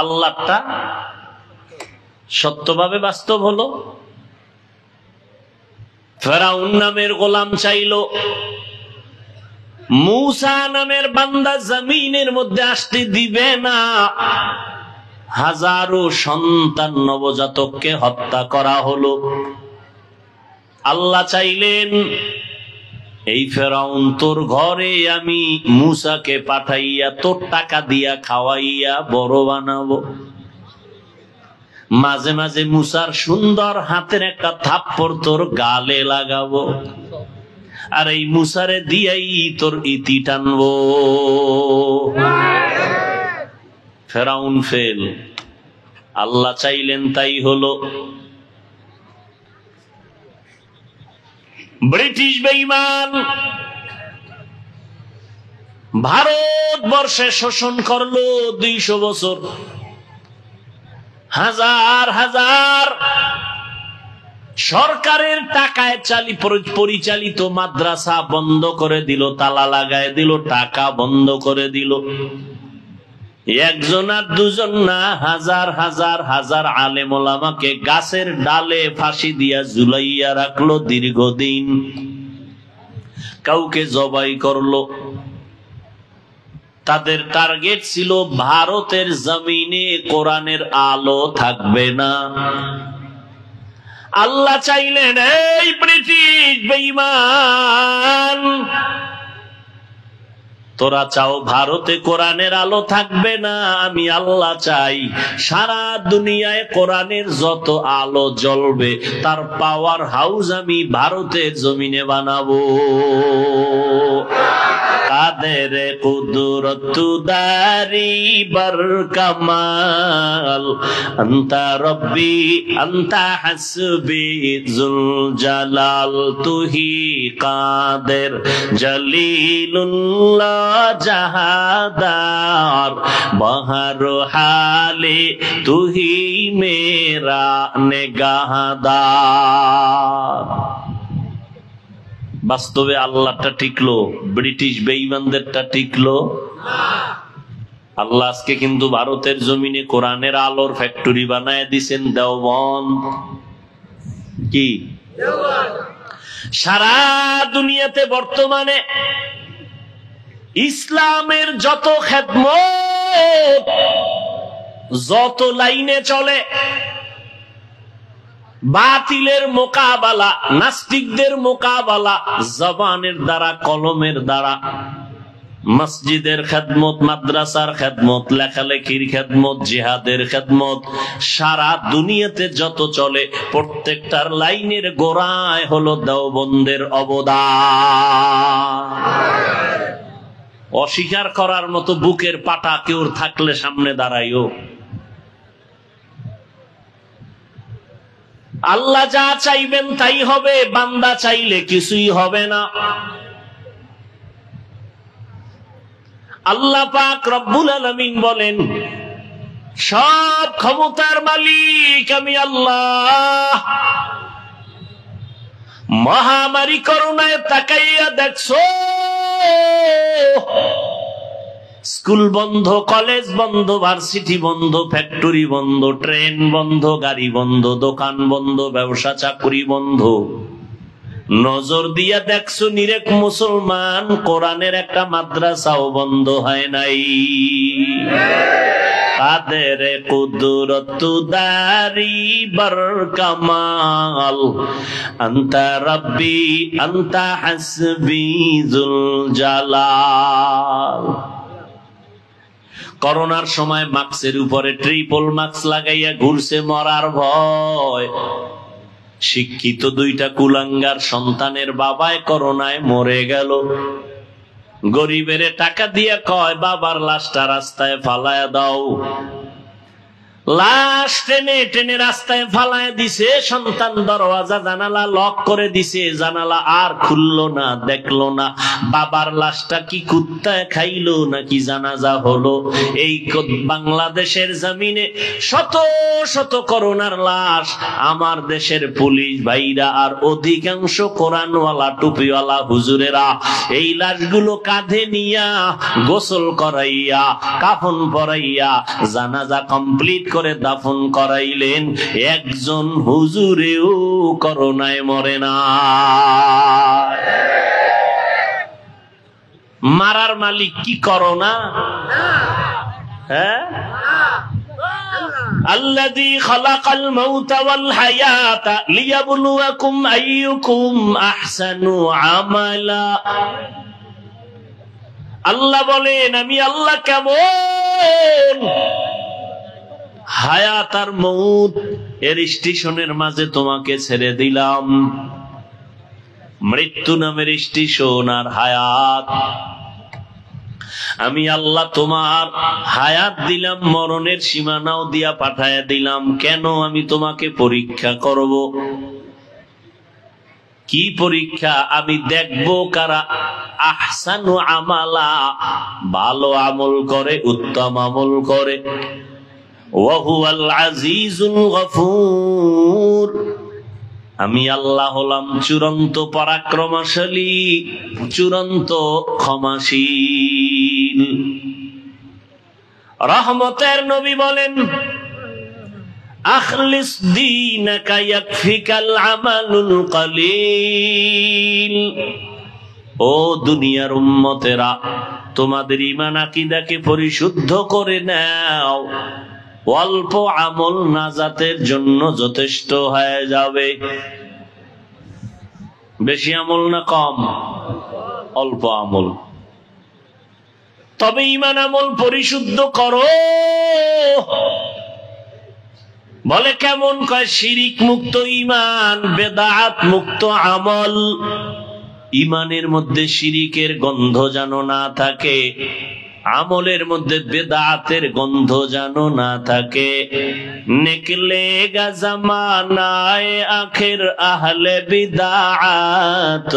আল্লাহটা সত্যভাবে বাস্তব হলো। ফেরাউন নামের গোলাম চাইলো, মূসা নামের বান্দা জমিনের মধ্যে আসতে দিবে না, হাজারো সন্তান নবজাতককে হত্যা করা হলো। আল্লাহ চাইলেন এই ফেরাউন তোর ঘরে আমি মূসাকে পাঠাইয়া তোর টাকা দিয়া খাওয়াইয়া বড় বানাবো। মাঝে মাঝে মূসার সুন্দর হাতের একটা থাপ্পড় তোর গালে লাগাবো, আর এই মূসারে দিয়াই তোর ইতি টানবো। ফেরাউন ফেল, আল্লাহ চাইলেন তাই হলো। ব্রিটিশ বেঈমান ভারতবর্ষে শোষণ করলো 200 বছর। হাজার হাজার সরকারের টাকায় পরিচালিত মাদ্রাসা বন্ধ করে দিল, তালা লাগায় দিল, টাকা বন্ধ করে দিল। একজন আর দুজন না, হাজার হাজার হাজার আলেম ওলামাকে গাছের ডালে ফাঁসি দিয়া ঝুলাইয়া রাখলো দীর্ঘদিন। কাউকে জবাই করলো। তাদের টার্গেট ছিল ভারতের জমিনে কোরআনের আলো থাকবে না। আল্লাহ চাইলেন এই ব্রিটিশ বেঈমান, তোরা চাও ভারতে কোরআনের আলো থাকবে না, আমি আল্লাহ চাই সারা দুনিয়ায় কোরআনের যত আলো জ্বলবে তার পাওয়ার হাউস আমি ভারতের জমিনে বানাবো। কাদের কুদরত দারি বার কামাল, আন্তা রব্বি আন্তা হাসবি জুল জালাল, তুহি কাদের জলিলুল্লাহ জাহাদার, বাহার হালে তুহি মেরা নেগাহদার। বাস্তবে আল্লাহটা টিকলো, ব্রিটিশ বেঈমানদেরটা টিকলো। আল্লাহ আজকে কিন্তু ভারতের জমিনে কোরআনের আলোর ফ্যাক্টরি বানায় দিছেন দেওবন্দ। কি সারা দুনিয়াতে বর্তমানে ইসলামের যত খেদমত যত লাইনে চলে, বাতিলের মোকাবেলা, নাস্তিকদের মোকাবেলা জবানের দ্বারা, কলমের দ্বারা, মসজিদের খেদমত, মাদ্রাসার খেদমত, লেখালেখির খেদমত, জিহাদের খেদমত, সারা দুনিয়াতে যত চলে প্রত্যেকটার লাইনের গোড়ায় হলো দেওবন্দের অবদান। অস্বীকার করার মতো বুকের পাটা কেউ থাকলে সামনে দাঁড়াইও। আল্লাহ যা চাইবেন তাই হবে, বান্দা চাইলে কিছুই হবে না। আল্লাহ পাক রব্বুল আলামিন বলেন সব ক্ষমতার মালিক আমি আল্লাহ। মহামারী করোনায় তাকাইয়া দেখছো, স্কুল বন্ধ, কলেজ বন্ধ, ভার্সিটি বন্ধ, ফ্যাক্টরি বন্ধ, ট্রেন বন্ধ, গাড়ি বন্ধ, দোকান বন্ধ, ব্যবসা চাকরি বন্ধ। নজর দিয়া দেখছো নিরেক মুসলমান, কোরআনের একটা মাদ্রাসাও বন্ধ হয় নাই। কাদের কুদরত দারি বার কামাল, আন্তা রব্বি আন্তা হাসবি জুল জালাল। করোনার সময় মাস্কের উপরে ট্রিপল মাস্ক লাগাইয়া ঘুরছে মরার ভয়। শিক্ষিত 2টা কুলাঙ্গার সন্তানের বাবায় করোনায় মরে গেল। গরিবের টাকা দিয়ে কয় বাবার লাশটা রাস্তায় ফালায়া দাও। লাশ টেনে টেনে রাস্তায় ফালায় দিছে, সন্তান দরওয়াজা জানালা লক করে দিছে, জানালা আর খুললো না, দেখলো না বাবার লাশটা কি কুত্তায় খাইলো নাকি জানাজা হলো। এই বাংলাদেশের জমিনে শত শত করোনার লাশ, আমার দেশের পুলিশ ভাইরা আর অধিকাংশ কোরআনওয়ালা টুপিওয়ালা হুজুরেরা এই লাশগুলো কাঁধে নিয়া গোসল করাইয়া কাফন পরাইয়া জানাজা কমপ্লিট করে দাফন করাইলেন। একজন হুজুরেও করোনায় মরে না। মারার মালিক কি করোনা? হ্যাঁ, আল্লাযী খালাকাল মাউতা ওয়াল হায়াতা লিয়াবলুয়াকুম আইয়ুকুম আহসানু আমালা। আল্লাহ বলেন, আমি আল্লাহ কেমন হায়াত আর মউত এর স্টেশনের মাঝে তোমাকে ছেড়ে দিলাম। মৃত্যু নামের স্টেশন আর হায়াত। আমি আল্লাহ তোমার হায়াত দিলাম, মরণের সীমানাও দিয়া পাঠায়া দিলাম। কেন? আমি তোমাকে পরীক্ষা করব। কি পরীক্ষা? আমি দেখব কারা আহসানু আমালা, ভালো আমল করে, উত্তম আমল করে। ওয়া হুয়াল আজিজুল গফুর, আমি আল্লাহ হলাম চূড়ান্ত পরাক্রমশালী, চূড়ান্ত ক্ষমাশীল। রহমতের নবী বলেন, আখলিস দীনাকা ইয়াকফিকাল আমালুল কলিল। ও দুনিয়ার উম্মতেরা, তোমাদের ঈমান আকীদাকে পরিশুদ্ধ করে নাও, অল্প আমল নাজাতের জন্য যথেষ্ট হয়ে যাবে। বেশি আমল না কম? অল্প আমল। তবে ঈমান আমল পরিশুদ্ধ করো। বলে কেমন? কয় শিরিক মুক্ত ঈমান, বেদাত মুক্ত আমল। ঈমানের মধ্যে শিরিকের গন্ধ যেন না থাকে, আমলের মধ্যে বেদাতের গন্ধ যেন না থাকে। নিকলেগা জামানায় আখির আহলে বিদাত,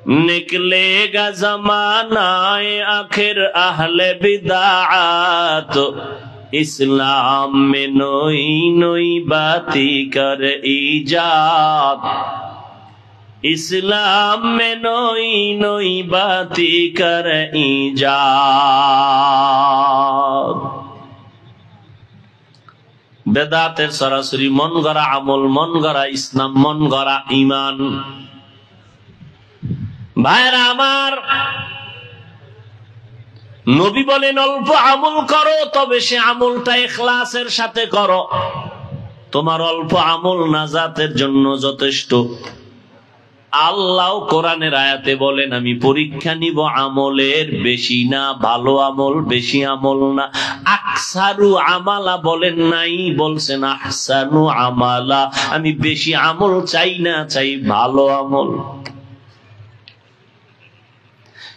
निकलेगा जमानाए आखिर अहले बिदात, इस्लाम में नई नई बाती कर ईजाद, इस्लाम में नई नई बाती कर ईजाद। বেদাতের সরাসরি মন গড়া আমল, মন গড়া ইসলাম, মন গড়া ঈমান। ভাইরা আমার, নবী বলেন অল্প আমল করো, তবে সে আমলটা ইখলাসের সাথে করো। তোমার অল্প আমল নাজাতের জন্য যথেষ্ট। আল্লাহ কোরআনের আয়াতে বলেন, আমি পরীক্ষা নিব আমলের, বেশি না। ভালো আমল, বেশি আমল না। আকসারু আমালা বলেন নাই, বলছেন আহসানু আমালা। আমি বেশি আমল চাই না, চাই ভালো আমল।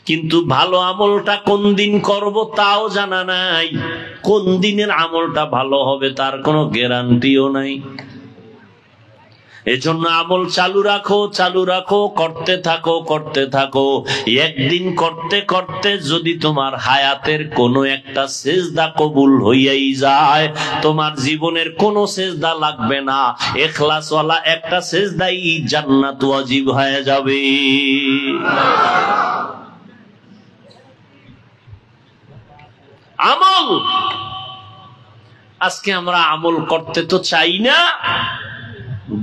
কিন্তু ভালো আমলটা কোন দিন করব তাও জানা নাই। কোন দিনের আমলটা ভালো হবে তার কোনো গ্যারান্টিও নাই। এজন্য আমল চালু রাখো, চালু রাখো, করতে থাকো, করতে থাকো। একদিন করতে করতে যদি তোমার হায়াতের কোনো একটা সেজদা কবুল হইয়াই যায়, তোমার জীবনের কোনো সেজদা লাগবে না, ইখলাসওয়ালা একটা সেজদাই জান্নাত ওয়াজিব হয়ে যাবে। আমল, আজকে আমরা আমল করতে তো চাই না।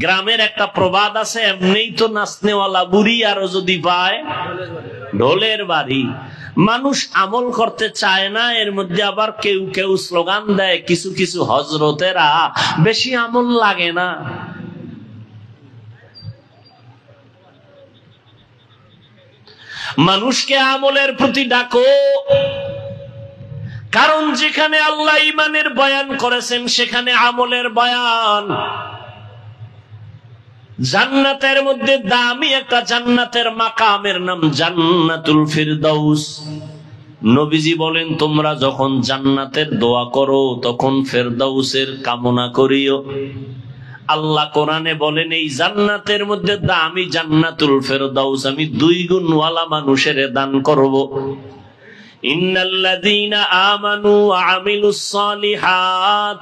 গ্রামের একটা প্রবাদ আছে, এমনিই তো নাচনেওয়ালা বুড়ি আরো যদি পায় ঢোলের বাড়ি। মানুষ আমল করতে চায় না, এর মধ্যে আবার কেউ কেউ স্লোগান দেয়, কিছু কিছু হজরতেরা, বেশি আমল লাগে না। মানুষকে আমলের প্রতি ডাকো, কারণ যেখানে আল্লাহ ঈমানের বয়ান করেছেন সেখানে আমলের বয়ান। জান্নাতের মধ্যে দামি একটা জান্নাতের মাকামের নাম জান্নাতুল ফিরদাউস। নবীজি বলেন, তোমরা যখন জান্নাতের দোয়া করো তখন ফেরদাউসের কামনা করিও। আল্লাহ কোরআনে বলেন, এই জান্নাতের মধ্যে দামি জান্নাতুল ফেরদাউস আমি 2 গুণওয়ালা মানুষের দান করব। ইন্নাল্লাযীনা আমানু ওয়া আমিলুস সালিহাত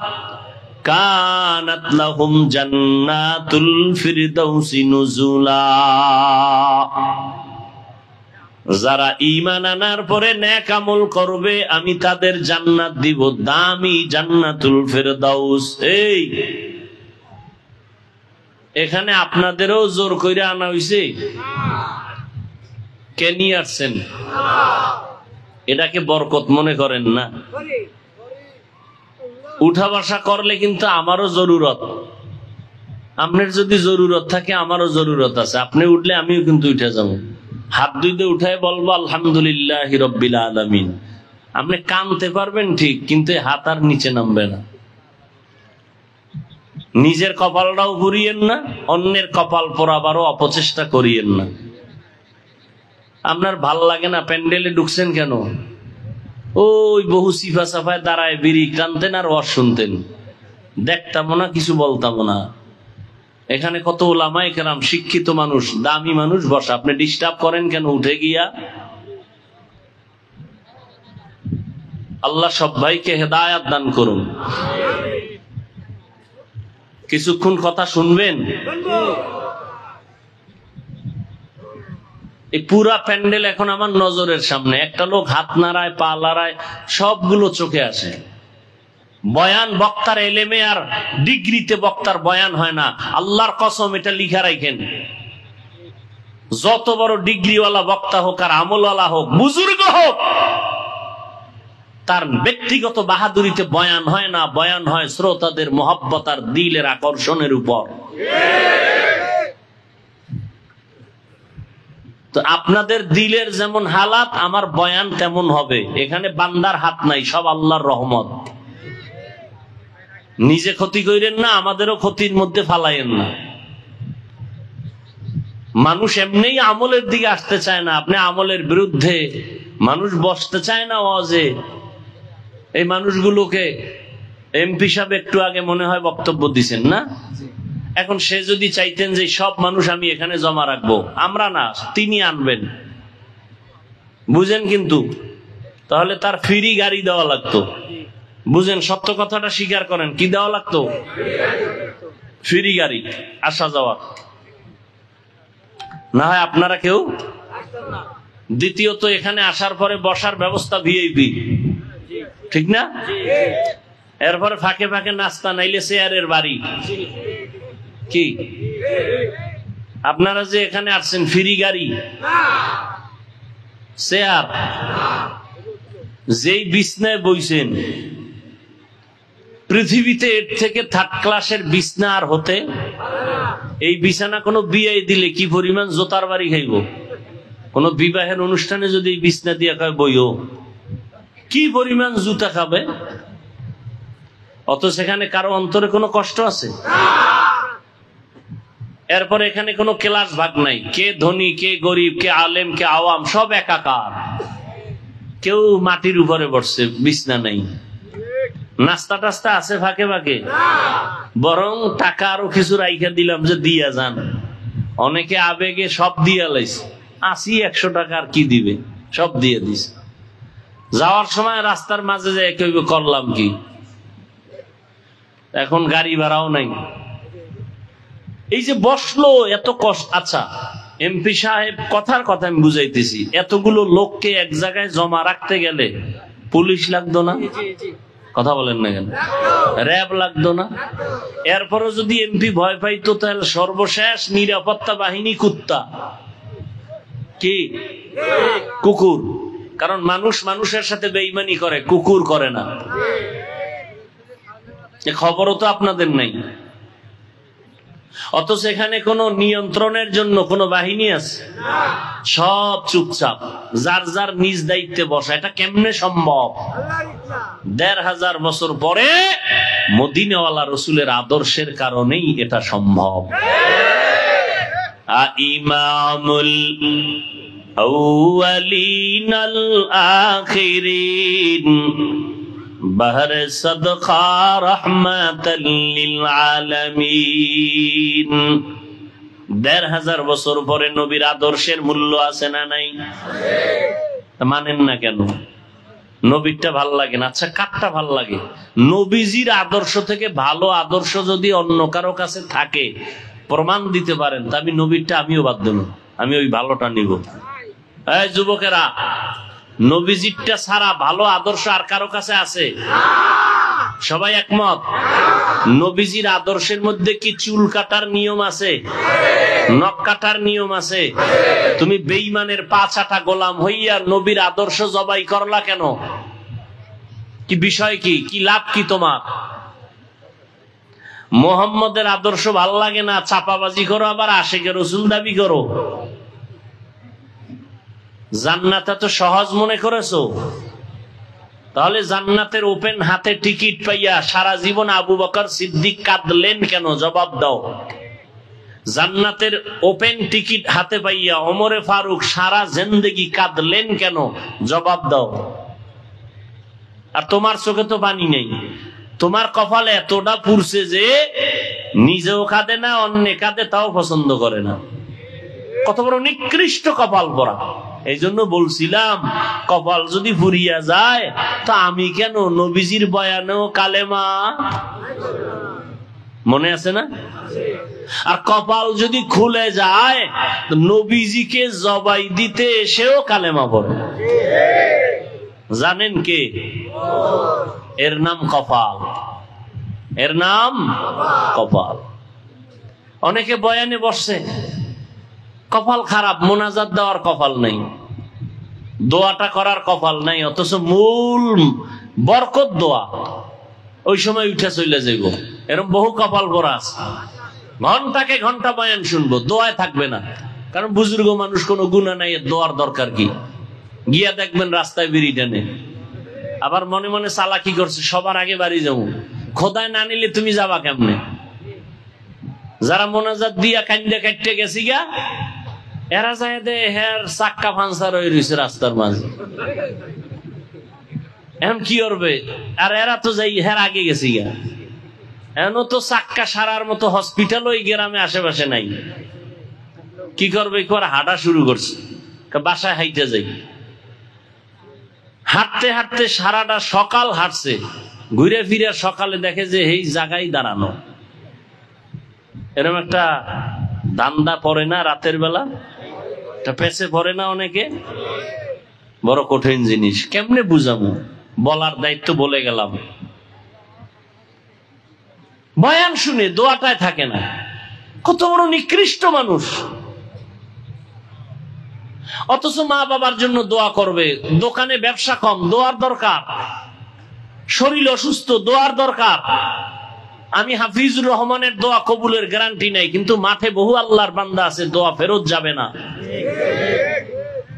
কানাত লাহুম জান্নাতুল ফিরদাউসি নুজুলা। যারা ঈমান আনার পরে নেক আমল করবে আমি তাদের জান্নাত দিব, দামি জান্নাতুল ফেরদাউস। এই এখানে আপনাদেরও জোর কইরা আনা হইছে, কে নিয়ে আসছেন? এটাকে বরকত মনে করেন না? উঠা বসা করলে কিন্তু আমারও জরুরত, আপনার যদি জরুরত থাকে আমারও জরুরত আছে। আপনি উঠলে আমিও কিন্তু উঠে যাব, হাত দুইতে উঠায় বলবো আলহামদুলিল্লাহি রাব্বিল আলামিন। আপনি কানতে পারবেন ঠিক, কিন্তু হাত আর নিচে নামবে না। নিজের কপালটাও পুড়িয়েন না, অন্যের কপাল পোড়াবারও অপচেষ্টা করিয়েন না। আপনার ভাল লাগে না প্যান্ডেলে ঢুকছেন কেন? ওই বহু সিফা সাফায় দাঁড়ায় বিড়ি টানতেন আর ওয়াজ শুনতেন, দেখতাম না, কিছু বলতাম না। এখানে কত ওলামায়ে কেরাম শিক্ষিত মানুষ, দামি মানুষ বসা, আপনি ডিস্টার্ব করেন কেন উঠে গিয়া? আল্লাহ সবাইকে হেদায়াত দান করুন। কিছুক্ষণ কথা শুনবেন? এই পুরা প্যান্ডেল এখন আমার নজরের সামনে, একটা লোক হাত নাড়ায়, পা নাড়ায়, সবগুলো চোখে আসে। বয়ান বক্তার এলেমে আর ডিগ্রিতে বক্তার বয়ান হয় না, আল্লাহর কসম এটা লিখা রাখেন। যত বড় ডিগ্রিওয়ালা বক্তা হোক আর আমলওয়ালা হোক, বুজুর্গ হোক, তার ব্যক্তিগত বাহাদুরিতে বয়ান হয় না, বয়ান হয় শ্রোতাদের মহব্বত আর দিলের আকর্ষণের উপর। তো আপনাদের দিলের যেমন হালাত, আমার বয়ান তেমন হবে। এখানে বান্দার হাত নাই, সব আল্লাহর রহমত। নিজে ক্ষতি করেন না, আমাদেরও ক্ষতির মধ্যে ফালাইয়েন না। মানুষ এমনিই আমলের দিকে আসতে চায় না, আপনি আমলের বিরুদ্ধে। মানুষ বসতে চায় না ওয়াজে। এই মানুষগুলোকে এমপি সাহেব একটু আগে মনে হয় বক্তব্য দিচ্ছেন না? এখন সে যদি চাইতেন যে সব মানুষ আমি এখানে জমা রাখবো, আমরা না, তিনি আনবেন, বুঝেন? কিন্তু তাহলে তার ফ্রি গাড়ি দেওয়া লাগতো, বুঝেন? সত্য কথাটা স্বীকার করেন, কি দেওয়া লাগতো? ফ্রি গাড়ি আসা যাওয়া। না হয় আপনারা কেউ। দ্বিতীয়ত, এখানে আসার পরে বসার ব্যবস্থা ভিআইপি, ঠিক না? এরপরে ফাঁকে ফাঁকে নাস্তা, নাইলে চেয়ারের বাড়ি। কি আপনারা যে এখানে আসছেন, ফ্রি গাড়ি, চেয়ার, যেই বিছনায় বইছেন, পৃথিবীতে এর থেকে 3rd ক্লাসের বিছনা আর হতে। এই বিছানা কোনো বিয়ে দিলে কি পরিমাণ জোতার বাড়ি খাইব? কোন বিবাহের অনুষ্ঠানে যদি এই বিছনা দিয়ে কয় বইও, কি পরিমাণ জুতা খাবে? অত সেখানে কারো অন্তরে কোনো কষ্ট আছে? এরপর এখানে কোনো ক্লাস ভাগ নাই, কে ধনী, কে গরিব, কে আলেম, কে আওয়াম, সব একাকার। কেউ মাটির উপরে বসছে, বিছনা নাই। নাস্তা টাস্তা আছে ফাঁকে ফাঁকে, বরং টাকা আরো কিছু রাইখা দিলাম যে দিয়া যান। অনেকে আবেগে সব দিয়া লাইছে, 80-100 টাকা আর কি দিবে, সব দিয়ে দিস। যাওয়ার সময় রাস্তার মাঝে যে কইবে করলাম কি, এখন গাড়ি ভাড়াও নাই। এই যে বসলো, এত কষ্ট। আচ্ছা এমপি সাহেব, কথার কথা আমি বুঝাইতেছি, এতগুলো লোককে এক জায়গায় জমা রাখতে গেলে পুলিশ লাগতো না? কথা বলেন না কেন? র্যাব লাগতো না? এরপরও যদি এমপি ভয় পাইতো, তাহলে সর্বশেষ নিরাপত্তা বাহিনী কুত্তা, কি কুকুর। কারণ মানুষ মানুষের সাথে বেঈমানি করে, কুকুর করে না। খবরও তো আপনাদের নাই। অথচ এখানে কোন নিয়ন্ত্রণের জন্য কোন বাহিনী আছে? সব চুপচাপ, যার যার নিজ দায়িত্বে বসা। এটা কেমনে সম্ভব? 1500 বছর পরে মদিনাওয়ালা রসুলের আদর্শের কারণেই এটা সম্ভব। ইমামুল আউয়ালিনাল আখিরিন বাহর সাদকা রাহমাতাল লিল আলামিন। ১৫০০ বছর পরে নবীর আদর্শের মূল্য আছে না নাই? মানেন না কেন? নবীরটা ভাল লাগে না? আচ্ছা, কারটা ভাল লাগে? নবীজির আদর্শ থেকে ভালো আদর্শ যদি অন্য কারো কাছে থাকে, প্রমাণ দিতে পারেন, তা আমি নবীরটা আমিও বাদ দেব, আমি ওই ভালোটা নিব। এই যুবকেরা, নবীজিরটা ছাড়া ভালো আদর্শ আর কারো কাছে আছে? সবাই একমত? নবীজির আদর্শের মধ্যে কি চুল কাটার নিয়ম আছে? নখ কাটার নিয়ম আছে? তুমি বেঈমানের পা চাটা গোলাম হইয়া নবীর আদর্শ জবাই করলা কেন? কি বিষয়? কি লাভ কি তোমার? মোহাম্মদের আদর্শ ভাল লাগে না, চাপাবাজি করো, আবার আশিকে রাসূল দাবি করো। জান্নাত তো সহজ মনে করেছো? তাহলে জান্নাতের ওপেন হাতে টিকিট পাইয়া সারা জীবন আবু বকর সিদ্দিক কাঁদলেন কেন? জবাব দাও। জান্নাতের ওপেন টিকিট হাতে পাইয়া ওমরে ফারুক সারা জিন্দেগি কাঁদলেন কেন? জবাব দাও। আর তোমার চোখে তো পানি নেই, তোমার কপালে এতটা পুড়ছে যে নিজেও কাঁদে না, অন্য কাঁদে তাও পছন্দ করে না। কত বড় নিকৃষ্ট কপাল পরা! এই জন্য বলছিলাম, কপাল যদি ফুরিয়া যায় তো আমি কেন? নবীজির বয়ানেও কালেমা মনে আছে না? আর কপাল যদি খুলে যায়, নবীজিকে জবাই দিতে এসেও কালেমা পড়ে। জানেন কে? এর নাম কপাল। এর নাম কপাল। অনেকে বয়ানে বসছে, কপাল খারাপ, মোনাজাত দেওয়ার কপাল নেই, দোয়াটা করার কপাল নাই, অথচ মূল বরকত দোয়া ওই সময় উঠে চলে যাইব। এরকম বহু কপাল পরা আছে। ঘন্টাকে ঘন্টা বয়ান শুনবো, দোয়ায় থাকবে না। কারণ বুজুর্গ মানুষ, কোনো গুনাহ নাই, দোয়ার দরকার কি? গিয়া দেখবেন রাস্তায় বিড়ি টানে, আবার মনে মনে চালাকি করছে, সবার আগে বাড়ি যাবো। খোদায় না নিলে তুমি যাবা কেমনে? যারা মোনাজাত দিয়া কান্দে কাটতে গেছি গা, এরা যায় দে হের চাক্কা পাঞ্চার হয়ে রয়েছে রাস্তার মাঝে। এখন কি করবে? আর এরা তো যাই হের আগে গেছি গা, এখনো তো চাক্কা সারার মতো হসপিটাল ওই গ্রামে আশেপাশে নাই। কি করবে? হাঁটা শুরু করছে, বাসায় হাইতে যাই। হাঁটতে হাঁটতে সারাটা সকাল হাঁটছে, ঘুরে ফিরে সকালে দেখে যে এই জায়গায় দাঁড়ানো। এরকম একটা ধান্দা পড়ে না রাতের বেলা? পেছে পড়ে না অনেকে? বড় কঠিন জিনিস। কেমনে বুঝাবো? বলার দায়িত্ব বলে গেলাম। বয়ান শুনে দোয়াটায় থাকে না। কত বড় নিকৃষ্ট মানুষ! অথচ মা বাবার জন্য দোয়া করবে। দোকানে ব্যবসা কম, দোয়ার দরকার। শরীর অসুস্থ, দোয়ার দরকার। আমি হাফিজুর রহমানের দোয়া কবুলের গ্যারান্টি নাই, কিন্তু মাঠে বহু আল্লাহর বান্দা আছে, দোয়া ফেরত যাবে না।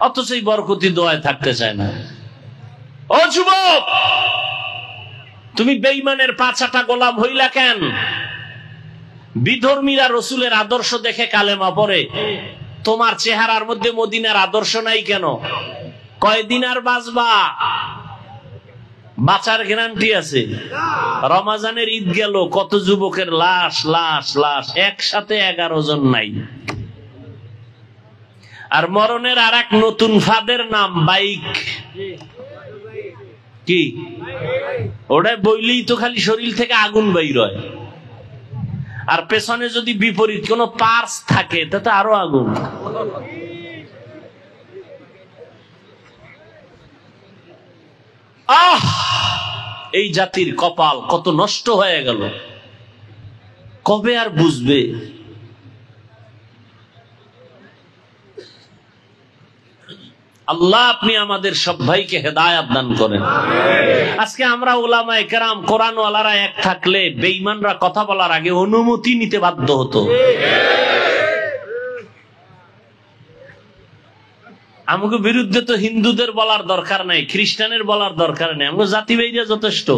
অথচ এই বরকতি দোয়ায় থাকতে চায় না। ও যুবক, তুমি বেঈমানের পাছাটা গোলাম হইলা কেন? বিধর্মীরা রসুলের আদর্শ দেখে কালেমা পড়ে, তোমার চেহারার মধ্যে মদিনার আদর্শ নাই কেন? কয়দিন আর বাঁচবা? বাঁচার গ্যারান্টি আছে? রমাজানের ঈদ গেল, কত যুবকের লাশ লাশ লাশ, একসাথে 11 জন নাই। আর মরণের আর এক নতুন ফাঁদের নাম বাইক। কি ওটা বইলেই তো খালি শরীর থেকে আগুন বাইর হয়। আর পেছনে যদি বিপরীত কোন পার্স থাকে তাতে আরো আগুন। আহ, এই জাতির কপাল কত নষ্ট হয়ে গেল, কবে আর বুঝবে? আল্লাহ আপনি আমাদের সব ভাইকে হেদায়েত দান করেন। আজকে আমরা উলামায়ে কেরাম কোরআনওয়ালারা এক থাকলে বেঈমানরা কথা বলার আগে অনুমতি নিতে বাধ্য হতো। আমাকে বিরুদ্ধে তো হিন্দুদের বলার দরকার নাই, খ্রিস্টানের বলার দরকার নেই, আমাকে জাতিবাহীরা যথেষ্ট।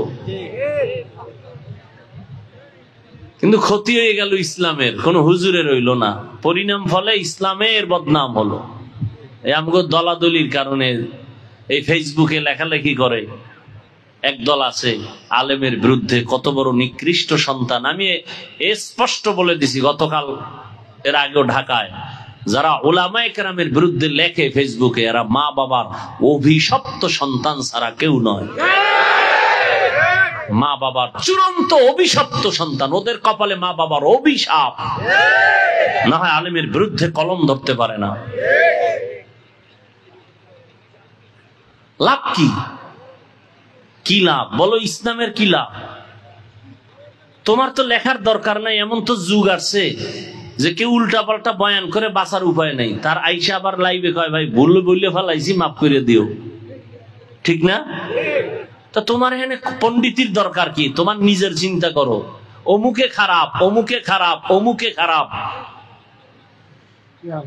কিন্তু ক্ষতি হয়ে গেল ইসলামের, কোন হুজুরের হইল না। পরিণাম ফলে ইসলামের বদনাম হলো। এই আমগো দলাদলির কারণে এই ফেসবুকে লেখালেখি করে একদল আছে আলেমের বিরুদ্ধে, কত বড় নিকৃষ্ট সন্তান। আমি স্পষ্ট বলে দিছি গতকাল, এর আগেও ঢাকায়, যারা উলামায়ে কেরামের বিরুদ্ধে লেখে ফেসবুকে, এরা মা বাবার অভিশপ্ত সন্তান ছাড়া কেউ নয়। মা বাবার চূড়ান্ত অভিশপ্ত সন্তান, ওদের কপালে মা বাবার অভিশাপ, না হয় আলেমের বিরুদ্ধে কলম ধরতে পারে না। লাভ কি? কি লাভ বলো? ইসলামের কি লাভ? তোমার তো লেখার দরকার নাই, এমন তো যুগ আসছে যে কেউ উল্টা পাল্টা বয়ান করে বাঁচার উপায় নাই, তার আইসা আবার লাইভে কয় ভাই ভুল বললে ফেলাইছি, মাফ করে দিও। ঠিক না? তা তোমার এখানে পণ্ডিতির দরকার কি? তোমার নিজের চিন্তা করো। অমুকে খারাপ, অমুকে খারাপ, অমুকে খারাপ।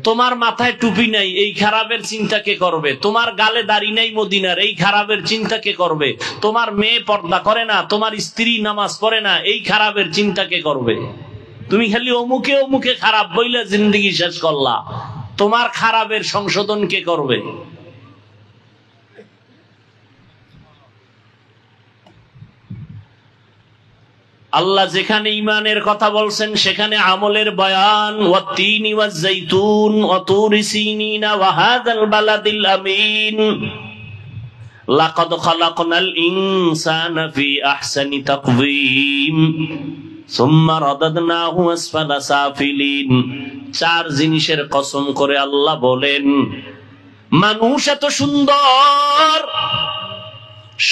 তোমার মাথায় টুপি নাই, এই খারাপের চিন্তা কে করবে? তোমার গালে দাড়ি নাই মদিনার, এই খারাপের চিন্তা কে করবে? তোমার মেয়ে পর্দা করে না, তোমার স্ত্রী নামাজ পড়ে না, এই খারাপের চিন্তা কে করবে? তুমি খালি অমুকে অমুকে খারাপ বইলে জিন্দগি শেষ করলা, তোমার খারাপের সংশোধন কে করবে? আল্লাহ যেখানে ঈমানের কথা বলছেন সেখানে আমলের বয়ান। ওয়াত-তিনি ওয়াজ-যাইতুন ওয়া তুরি সিনিনা ওয়া হাযাল বালাদিল আমিন লাকাদ খালাকনাল ইনসানা ফি আহসানি তাকওয়িম সুম্মা রাদাদনাহু আসফালা সাফিলিন। চার জিনিসের কসম করে আল্লাহ বলেন, মানুষ এত সুন্দর,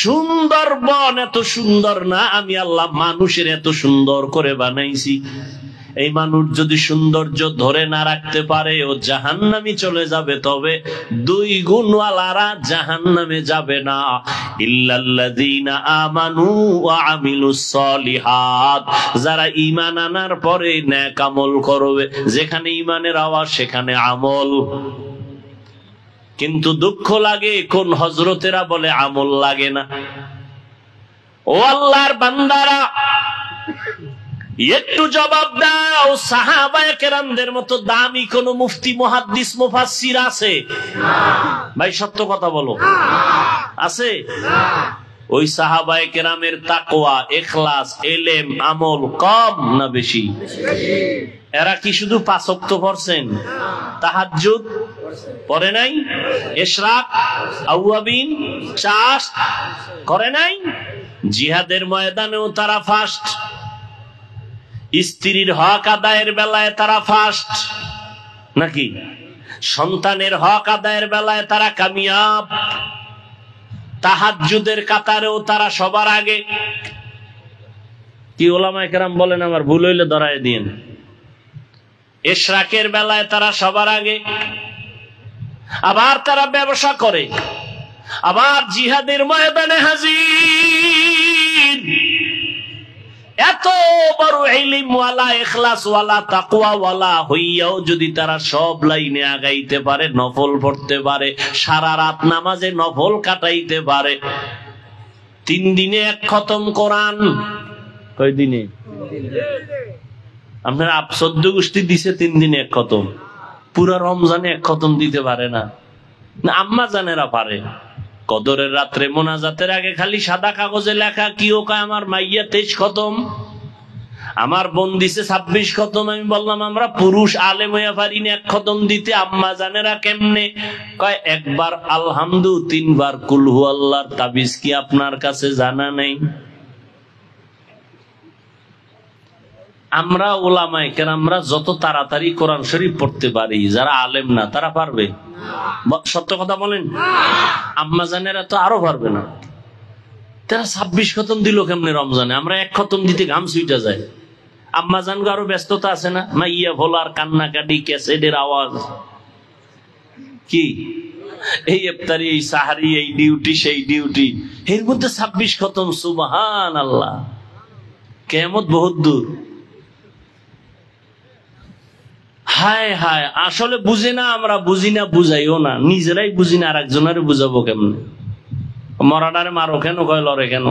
সুন্দরবন এত সুন্দর না, আমি আল্লাহ মানুষের এত সুন্দর করে বানাইছি। এই মানুষ যদি সৌন্দর্য ধরে না রাখতে পারে ও জাহান্নামে চলে যাবে, তবে দুই গুণওয়ালারা জাহান্নামে যাবে না। ইল্লাল্লাযীনা আমানু ওয়া আমিলুস সলিহাত, যারা ঈমান আনার পরে নেক আমল করবে। যেখানে ঈমানের আওয়াজ সেখানে আমল। কিন্তু দুঃখ লাগে কোন হযরতেরা বলে আমল লাগে না। ও আল্লাহর বান্দারা, একটু জবাব দাও, সাহাবায়ে কেরামদের মতো দামি কোন মুফতি মুহাদ্দিস মুফাসসির আছে? ভাই সত্য কথা বলো, আছে? ওই সাহাবায়ে কেরামের তাকওয়া, ইখলাস, ইলম, আমল কম না বেশি? এরা কি শুধু 5 ওয়াক্ত পড়ছেন? তাহাজ্জুদ পড়ে নাই? ইশরাক, আওয়াবিন, চাষ করে নাই? জিহাদের ময়দানেও তারা ফার্স্ট। স্ত্রীর হক আদায়ের বেলায় তারা ফার্স্ট নাকি? সন্তানের হক আদায়ের বেলায় তারা কামিয়াব। তাহাজ্জুদের কাতারেও তারা সবার আগে। কি ওলামায়ে কেরাম বলেন, আমার ভুল হইলে ধরায় দিন। ইশরাকের বেলায় তারা সবার আগে। আবার তারা ব্যবসা করে, আবার জিহাদের ময়দানে হাজির। এত বড় ইলমওয়ালা, ইখলাসওয়ালা, তাকওয়াওয়ালা হইয়াও যদি তারা সব লাইনে আগাইতে পারে, নফল পড়তে পারে, সারা রাত নামাজে নফল কাটাইতে পারে, 3 দিনে 1 খতম কোরআন। কয় দিনে? আপনার 14 গোষ্ঠী দিছে 3 দিনে 1 খতম। পুরা রমজানে 1 খতম দিতে পারে না। আম্মা জানেরা পারে। কদরের রাত্রে মোনাজাতের আগে খালি সাদা কাগজে লেখা, কি ও কয় আমার মাইয়া 23 খতম, আমার বোন দিছে 26 খতম। আমি বললাম আমরা পুরুষ আলেম হইয়া পারি না 1 খতম দিতে, আম্মা জানেরা কেমনে? কয় একবার আলহামদু, 3 বার কুল হু আল্লাহর তাবিজ কি আপনার কাছে জানা নেই? আমরা ওলামায়ে কেরামরা যত তাড়াতাড়ি কোরআন শরীফ পড়তে পারি, যারা আলেম না তারা পারবে? সত্য কথা বলেন। আম্মা জানেরা তো আরো পারবে না। তারা 26 খতম দিল কেমনে রমজানে? আমরা 1 খতম দিতে ঘাম ছুইটা যায়। আম্মা জান আরো ব্যস্ততা আছে না? মাইয়া ভোলার কান্নাকাটি, ক্যাসেটের আওয়াজ, কি এই ইফতারি, এই সাহারি, এই ডিউটি, সেই ডিউটি, এর মধ্যে 26 খতম। সুবহানাল্লাহ, কিয়ামত বহুত দূর। হায় হায়, আসলে বুঝে না, আমরা বুঝি না, বুঝাইও না, নিজেরাই বুঝি না, আর একজনের বুঝাবো কেমনে? মরাডারে মারো কেন, কয় লড়ে কেন?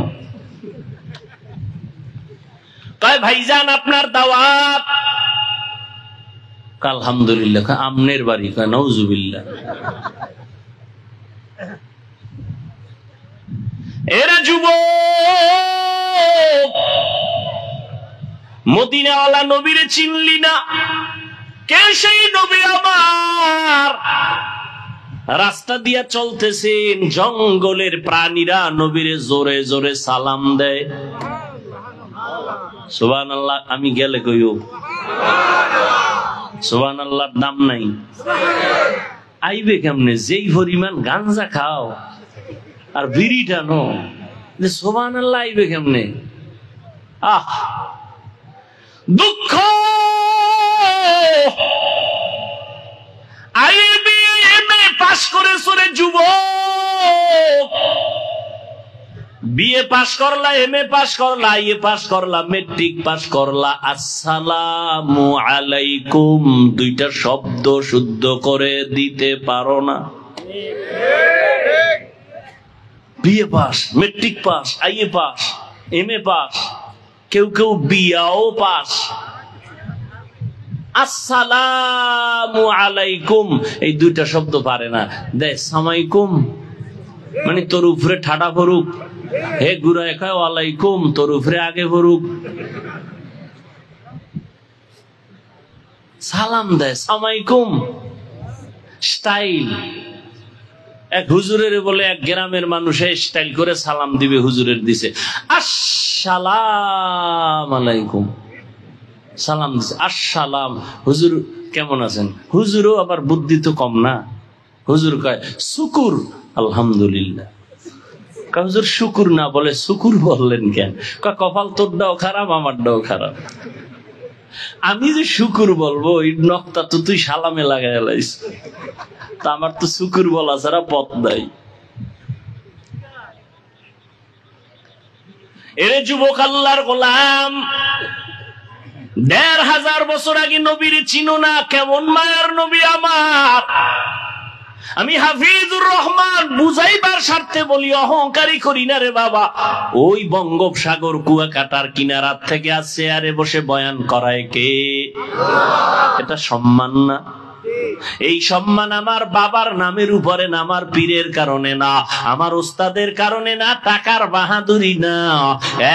কয় ভাইজান আপনার দাওয়াত। আলহামদুলিল্লাহ। আমনের বাড়ি? কয় নাউজুবিল্লাহ। এরা যুবক, মদিনাওয়ালা নবীরে চিনলি না? কে সেই নবী আমার? রাস্তা দিয়া চলতেছেন, জঙ্গলের প্রাণীরা নবীরে জোরে জোরে সালাম দেয়। সুবহানাল্লাহ। আমি গেলে কইও সুবহানাল্লাহর দাম নাই। আইবে কেমনে? যেই পরিমাণ গাঞ্জা খাও আর বিড়ি টানো, সুবহানাল্লাহ আইবে কেমনে? আহ, দুঃখ। আইবি এমএ পাস করে সরে যুবক, বিএ পাস করলা, এমএ পাস করলা, আইএ পাস করলা, মেট্রিক পাস করলা, আসসালামু আলাইকুম দুইটা শব্দ শুদ্ধ করে দিতে পারো না। BA pass, matric pass, IA pass, MA pass, কেউ কেউ বিয়াও পাস, আসসালামু আলাইকুম এই দুইটা শব্দ পারে না। দেখ সামাইকুম মানে তোর উপরে ঠাডা পড়ুক, হে গুড়ায় খায় ওয়ালাইকুম তোর উপরে আগে পড়ুক। সালাম দেয় সামাইকুম স্টাইল। এক হুজুরের বলে এক গ্রামের মানুষে স্টাইল করে সালাম দিবে, হুজুরের দিছে আসসালাম আলাইকুম, সালাম দিছে আসসালাম। হুজুর কেমন আছেন? হুজুরও আবার বুদ্ধি তো কম না, হুজুর কয় শুকুর আলহামদুলিল্লাহ। হুজুর শুকুর না বলে শুকুর বললেন কেন? কপাল তোরটাও খারাপ আমারটাও খারাপ, আমি যে শুকুর বলবো ওই নকটা তো তুই সালামে লাগাই লাইস, তা আমার তো শুকুর বলা ছাড়া পথ নাই। এরে যুবক আল্লাহর গোলাম, ১৫০০ বছর আগে নবীর চিনো না? কেমন মায়ার নবী আমার। আমি হাফিজুর রহমান বুঝাইবার স্বার্থে বলি, অহংকারী করি না রে বাবা। ওই বঙ্গোপসাগর কুয়াকাটার কিনারার থেকে আসছে আরে বসে বয়ান করায় কে? এটা সম্মান না? এই সম্মান আমার বাবার নামের উপরে না, আমার পীরের কারণে না, আমার ওস্তাদের কারণে না, টাকার বাহাদুরি না,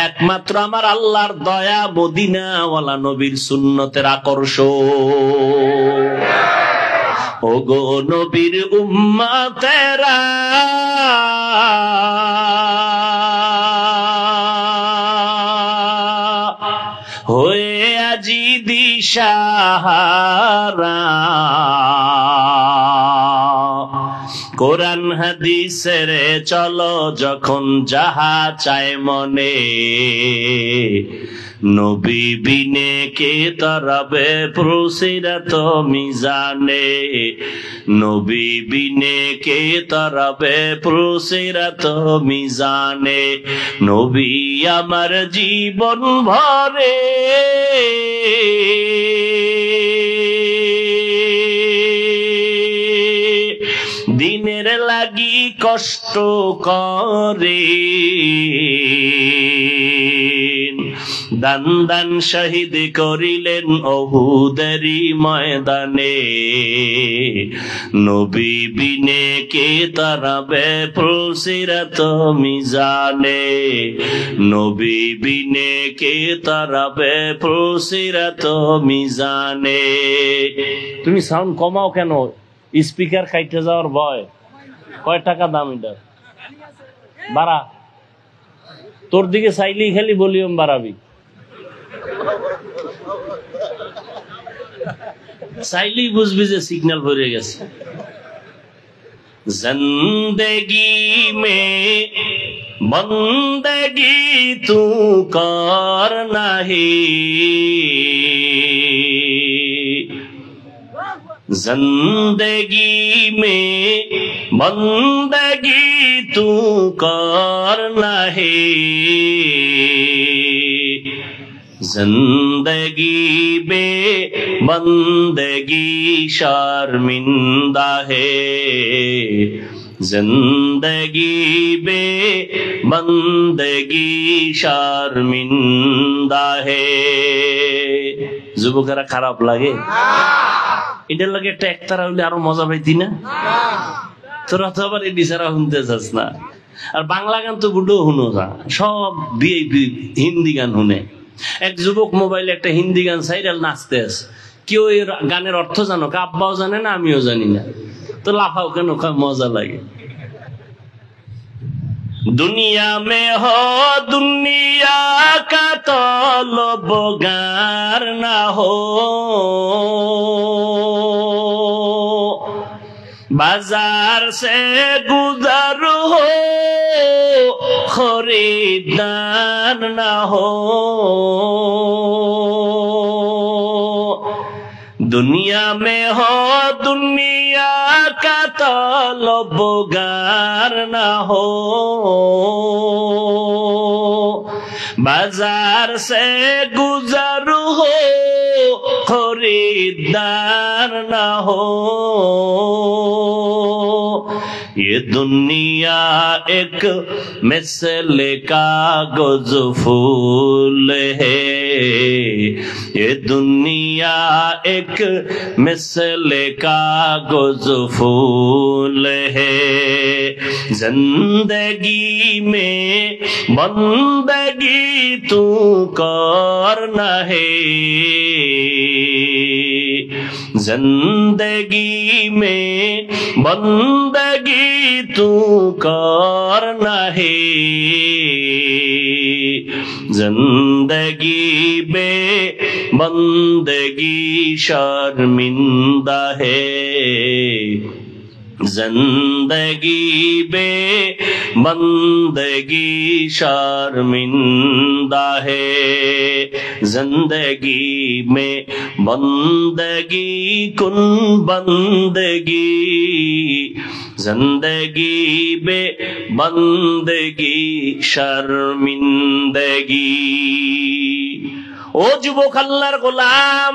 একমাত্র আমার আল্লাহর দয়া, মদিনাওয়ালা নবীর সুন্নতের আকর্ষণ। ওগো নবীর উম্মতেরা হয়ে আজি দিশাহারা, কোরআন হাদিসের চলো যখন যাহা চায় মনে, নবী বিনে কে তরবে প্রসিরাত মিজানে, নবী বিনে কে তরবে প্রসিরাত মিজানে, নবী আমার জীবন ভরে দিনের লাগি কষ্ট করে, দান দান শহীদ করিলেন ওহুদেরই ময়দানে, নবী বিনে কে তারাবে প্রসিরাত মিজানে, নবী বিনে কে তারাবে প্রসিরাত মিজানে। তুমি সাউন্ড কমাও কেন? স্পিকার খাইতে যাওয়ার ভয়। কয় টাকা দাম এটা? বাড়া, তোর দিকে চাইলেই খালি ভলিউম বাড়াবি, চাইলেই বুঝবি যে সিগন্যাল ভরে গেছে। জিন্দেগি মে বন্দেগি তু কর নাহি, जिंदगी में बंदगी तू करना है, जिंदगी में बंदगी शर्मिंदा है, जिंदगी में बंदगी शर्मिंदा है। যুবকেরা খারাপ লাগে? এটার লাগে একটা একতারা হইলে আরো মজা পাইতি না? তোরা তো আবার এই বিচারা শুনতে চাস না। আর বাংলা গান তো বুড়ো শুনো যা, সব ভিআইপি হিন্দি গান শুনে। এক যুবক মোবাইলে একটা হিন্দি গান সাইরাল নাচতে আছে, কেউ এই গানের অর্থ জানো? আব্বাও জানে না, আমিও জানি না, তো লাফাও কেন? মজা লাগে। दुनिया में हो दुनिया का तलबगार ना हो, बाजार से गुजर हो खरीदार ना हो। दुनिया में हो दुनिया का तलबगार ना हो, बाजार से गुजर हो खरीदार ना हो। ये दुनिया एक मिसल कागज फूल है, ये दुनिया एक मिसल कागज फूल है। जिंदगी में बंदगी तू करना है, जिंदगी में बंदगी तू करना है। जिंदगी में बंदगी शर्मिंदा है, जिंदगी में बंदगी शर्मिंदा है। जिंदगी में बंदगी कुन बंदगी, जिंदगी में बंदगी शर्मिंदगी। ও যুবক আল্লাহর গোলাম,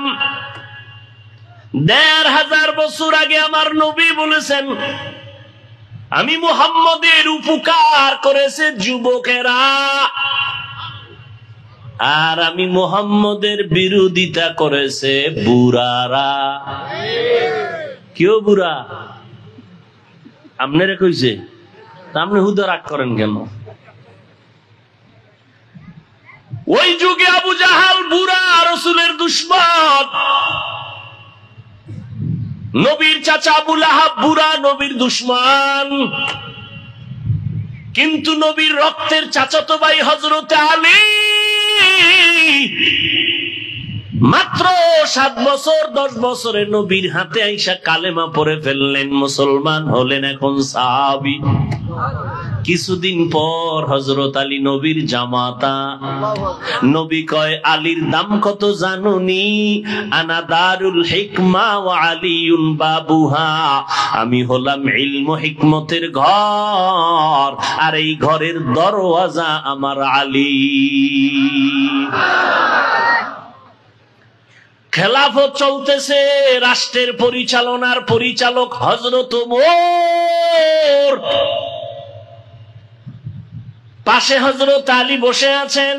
১৫০০ বছর আগে আমার নবী বলেছেন, আমি মুহাম্মদের উপকার করেছে যুবকেরা, আর আমি মুহাম্মদের বিরোধিতা করেছে বুড়ারা। কেউ বুড়া আপনারা কইছে, আপনি হুদা রাগ করেন কেন? ওই যুগে আবু জাহাল বুড়া, রাসূলের দুশমন। নবীর চাচা আবু লাহাব বুড়া, নবীর দুশমন। কিন্তু নবীর রক্তের চাচাতো ভাই হযরত আলী মাত্র 7 বছর 10 বছরে নবীর হাতে আইসা কালেমা পড়ে ফেললেন, মুসলমান হলেন, এখন সাহাবী। কিছুদিন পর হযরত আলী নবীর জামাতা। নবী কয়, আলীর দাম কত জানুনি? আনা দারুল হিকমা ওয়া আলিউন বাবুহা, আমি হলাম ইলম হিকমতের ঘর, আর এই ঘরের দরওয়াজা আমার আলী। খেলাফত চলতেছে, রাষ্ট্রের পরিচালনার পরিচালক হযরত ওমর, পাশে হযরত আলী বসে আছেন।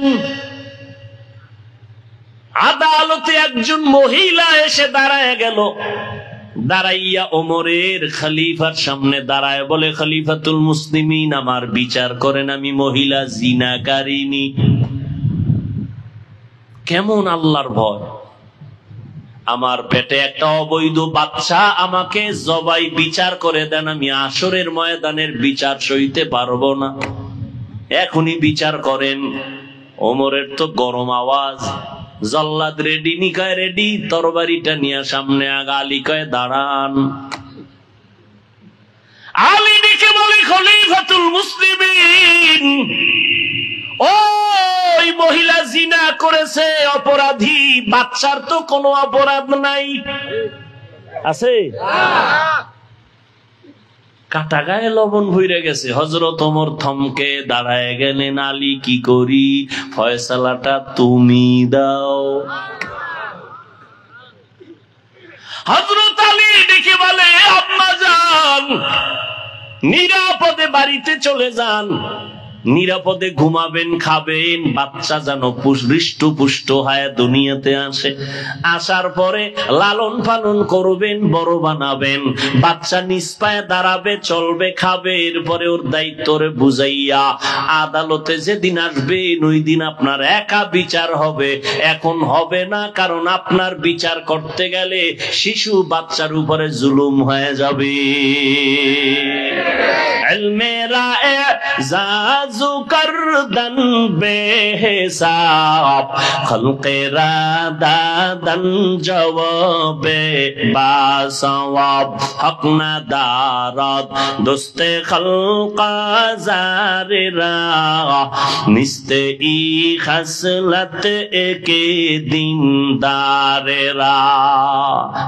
আদালতে একজন মহিলা এসে দাঁড়ায় গেল, দাঁড়াইয়া ওমরের খলিফার সামনে দাঁড়ায় বলে, খলিফাতুল মুসলিমিন, আমার বিচার করেন, আমি মহিলা জিনাকারিনী। কেমন আল্লাহর ভয়! আমার পেটে একটা অবৈধ বাচ্চা, আমাকে জবাই বিচার করে দেন, আমি আসরের ময়দানের বিচার সইতে পারবো না, এখনই বিচার করেন। ওমরের তো গরম আওয়াজ, জল্লাদ রেডি, নিকায় রেডি, তরবারিটা নিয়ে সামনে আগা। আলী কয়, দাঁড়ান। আলী ডেকে বলে, খলিফাতুল মুসলিমিন, ওই মহিলা জিনা করেছে, অপরাধী, বাচ্চার তো কোনো অপরাধ নাই, আছে? কাটা গায়ে লবণ ভইরে গেছে। হযরত ওমর থমকে দাঁড়ায় গেলেন, আলী কি করি? ফয়সালাটা তুমি দাও। হযরত আলী ডেকে বলে, আম্মা জান, নিরাপদে বাড়িতে চলে যান, নিরাপদে ঘুমাবেন, খাবেন, বাচ্চা যেন হৃষ্টপুষ্ট হয়ে দুনিয়াতে আসে। আসার পরে লালন পালন করবেন, বড় বানাবেন, বাচ্চা নিজ পায়ে দাঁড়াবে, চলবে, খাবে, এরপরে ওর দায়িত্বরে বুঝাইয়া আদালতে যেদিন আসবেন ওই দিন আপনার একা বিচার হবে। এখন হবে না, কারণ আপনার বিচার করতে গেলে শিশু বাচ্চার উপরে জুলুম হয়ে যাবে। ইলমেরা এজাজু করদন বেহিসাব, খলকেরা দাদন জওয়াবে বাসওয়াব, হক না দারাত দোস্তে খলকা জারেরা, নিস্তে ই খাসলত একে দিনদারেরা।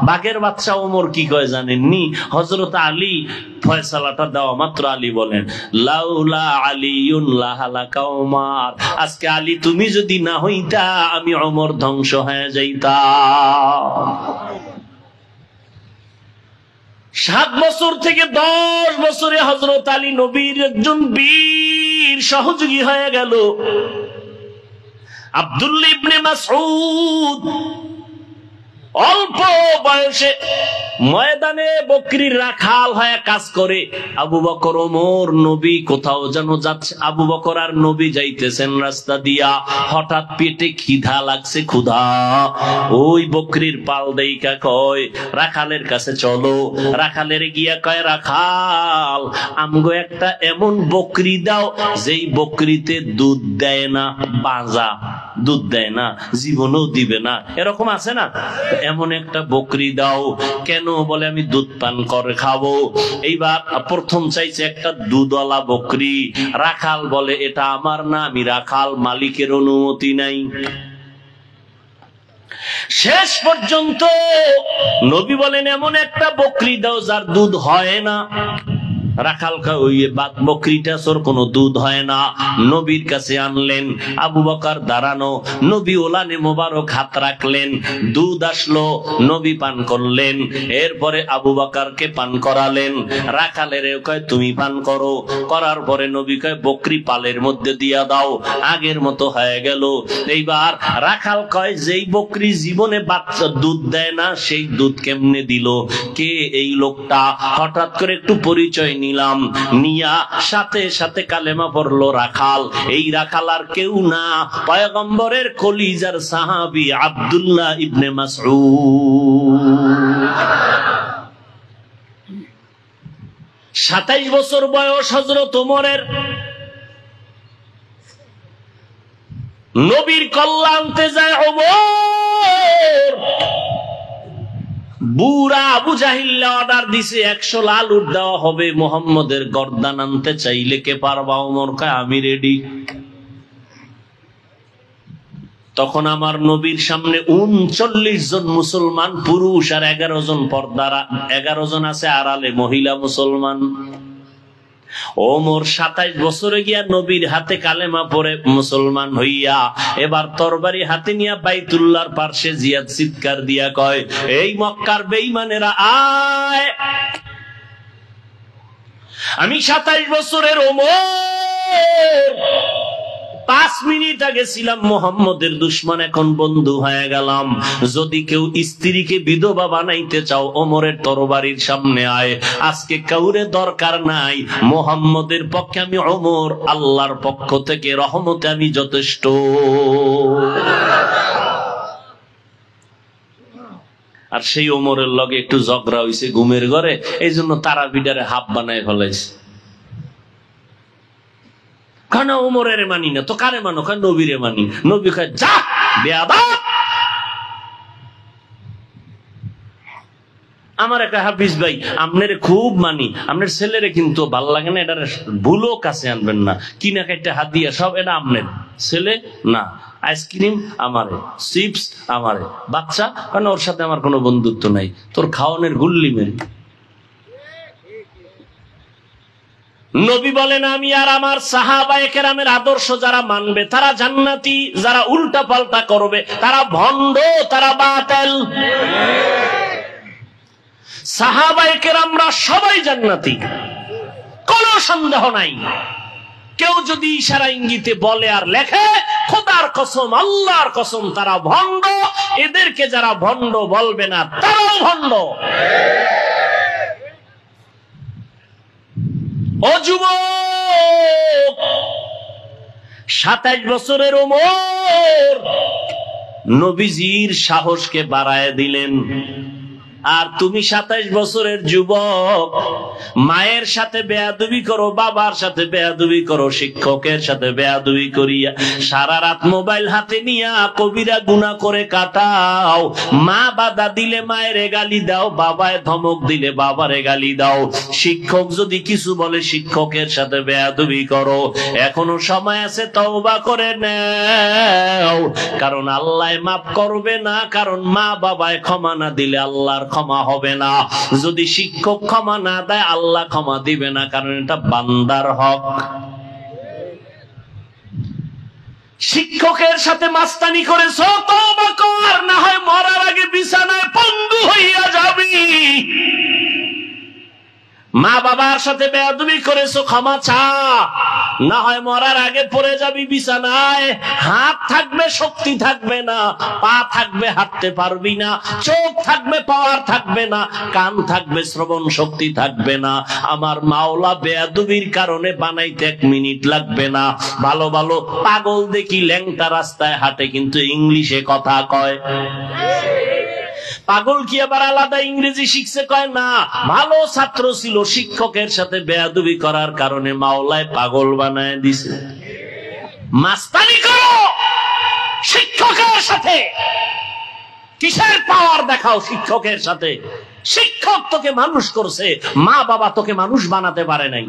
বাঘের বাচ্চা ওমর কি কয় জানেননি? হযরত আলী ফয়সালাটা দেওয়া মাত্র আলী বলেন, লাউলা আলিউন লাহালাকা ওমর, আজকে আলী তুমি যদি না হইতা আমি ওমর ধ্বংস হয়ে যাইতাম। 7 বছর থেকে 10 বছরে হযরত আলী নবীর একজন বীর সহযোগী হয়ে গেল। আব্দুল্লাহ ইবনে মাসউদ অল্প বয়সে ময়দানে বকরির রাখাল হয়ে কাজ করে। আবু বকর, ওমর, নবী কোথাও যেন যাচ্ছে। আবু বকর আর নবী যাইতেছেন রাস্তা দিয়া, হঠাৎ পেটে খিদা লাগছে, ক্ষুধা। ওই বকরির পাল দেইকা কয় রাখালের কাছে চলো। রাখালের গিয়া কয়, রাখাল আমগো একটা এমন বকরি দাও যেই বকরিতে দুধ দেয় না, বাজা দুধ দেয় না, জীবনেও দিবে না, এরকম আছে না? এমন একটা বকরি দাও। কেন? বলে আমি দুধ পান করে খাবো। এইবার প্রথম চাইছে একটা দুধওয়ালা বকরি। রাখাল বলে এটা আমার না, আমি রাখাল, মালিকের অনুমতি নাই। শেষ পর্যন্ত নবী বলেন এমন একটা বকরি দাও যার দুধ হয় না। রাখাল ওই বকরিটা সর কোনো দুধ হয় না। নবীর কাছে আনলেন, আবু বকর দাঁড়ানো, নবী ওলানে মোবারক হাত রাখলেন, দুধ আসলো, নবী পান করলেন। এরপরে আবু বকরকে পান করালেন। রাখালের কয় তুমি পান করো। করার পরে নবী কয় বকরি পালের মধ্যে দিয়া দাও, আগের মতো হয়ে গেল। এইবার রাখাল কয় যেই বকরি জীবনে বাচ্চা দুধ দেয় না সেই দুধ কেমনে দিল? কে এই লোকটা? হঠাৎ করে একটু পরিচয় নিলাম, নিয়া সাথে সাথে কালেমা পড়লো রাখাল। এই রাখাল আর কেউ না, পয়গম্বরের কলিজার সাহাবী আব্দুল্লাহ ইবনে মাসউদ। 27 বছর বয়স হযরত ওমরের। নবীর কল্লা আনতে যায় ওমর। বুড়া আবু জাহিল অর্ডার দিছে 100 লাল উট দেওয়া হবে, মুহাম্মদের গর্দান আনতে চাইলে কে পারবা? ওমর কয় আমি রেডি। তখন আমার নবীর সামনে 39 জন মুসলমান পুরুষ আর 11 জন পর্দারা, 11 জন আছে আড়ালে মহিলা মুসলমান। ওমর 27 বছরে গিয়া নবীর হাতে কালেমা পড়ে মুসলমান হইয়া এবার তরবারি হাতে নিয়া বাইতুল্লাহর পার্শ্বে জিয়াদ চিৎকার দিয়া কয়, এই মক্কার বেঈমানেরা আয়, আমি 27 বছরের ওমর 5 মিনিট আগে ছিলাম মুহাম্মদের দুশমন, এখন বন্ধু হয়ে গেলাম। যদি কেউ স্ত্রীকে বিধবা বানাইতে চাও ওমরের তরবারির সামনে আয়। আজকে কাউরে দরকার নাই, মুহাম্মদের পক্ষে আমি ওমর, আল্লাহর পক্ষ থেকে রহমতে আমি যথেষ্ট। আর সেই ওমরের লগে একটু ঝগড়া হইছে ঘুমের ঘরে, এই জন্য তারা বিডারে হাফ বানায় ফেলাইছে। কেন ওমরের মানি না তো কারে মানো? কেন নবীরে মানি। নবী কয় যা বেয়াদব। আমার একটা হাফিজ ভাই, আপনার খুব মানি, আপনার ছেলেরে কিন্তু ভাল লাগে না, এটা ভুলও কাছে আনবেন না, কিনা একটা হাদিয়া সব এটা আপনার ছেলে না। আইসক্রিম আমারে, চিপস আমারে, বাচ্চা কারণ ওর সাথে আমার কোনো বন্ধুত্ব নাই, তোর খাওয়ানোর গুল্লি মেরে। নবী বলেন আমি আর আমার সাহাবায়ে কেরামের আদর্শ যারা মানবে তারা জান্নাতি, যারা উল্টা পাল্টা করবে তারা ভণ্ড, তারা বাতিল। সাহাবায়ে কেরামরা সবাই জান্নাতি, কোনো সন্দেহ নাই। কেউ যদি ইশারা ইঙ্গিতে বলে আর লেখে, খোদার কসম, আল্লাহর কসম, তারা ভণ্ড। এদেরকে যারা ভণ্ড বলবে না তারাও ভণ্ড। ও যুবক, 27 বছরের ওমর নবীজির সাহসকে বাড়ায় দিলেন। আর তুমি 27 বছরের যুবক, মায়ের সাথে বেয়াদবি করো, বাবার সাথে বেয়াদবি করো, শিক্ষকের সাথে বেয়াদবি করিয়া সারা রাত মোবাইল হাতে নিয়া কবিরা গুনাহ করে কাটাও। মা বাধা দিলে মায়ের গালি দাও, বাবায় ধমক দিলে বাবারে গালি দাও, শিক্ষক যদি কিছু বলে শিক্ষকের সাথে বেয়াদবি করো। এখনো সময় আছে, তওবা করে নাও, কারণ আল্লাহ মাফ করবে না। কারণ মা বাবায় ক্ষমা না দিলে আল্লাহর ক্ষমা হবে না। যদি শিক্ষক ক্ষমা না দেয় আল্লাহ ক্ষমা দিবে না, কারণ এটা বান্দার হক। শিক্ষকের সাথে মাস্তানি করেছো, তওবা কর, না হয় মরার আগে বিছানায় পঙ্গু হইয়া যাবি। মা বাবার সাথে বেয়াদবি করেছো, ক্ষমা চা, না হয় মরার আগে পড়ে যাবি বিছানায়। হাত থাকবে, শক্তি থাকবে না, পা থাকবে, হাঁটতে পারবি না, চোখ থাকবে, পাওয়ার থাকবে না, কান থাকবে, শ্রবণ শক্তি থাকবে না। আমার মাওলা বেয়াদবির কারণে বানাইতে 1 মিনিট লাগবে না। ভালো ভালো পাগল দেখি ল্যাংটা রাস্তায় হাঁটে, কিন্তু ইংলিশে কথা কয়। পাগল কি আবার আলাদা ইংরেজি শিখছে? কয় না। ভালো ছাত্র ছিল, শিক্ষকের সাথে বেয়াদবি করার কারণে মাওলায় পাগল বানায় দিছে। মাস্তানি করো শিক্ষকের সাথে, কিসের পাওয়ার দেখাও শিক্ষকের সাথে? শিক্ষক তোকে মানুষ করছে, মা বাবা তোকে মানুষ বানাতে পারে নাই।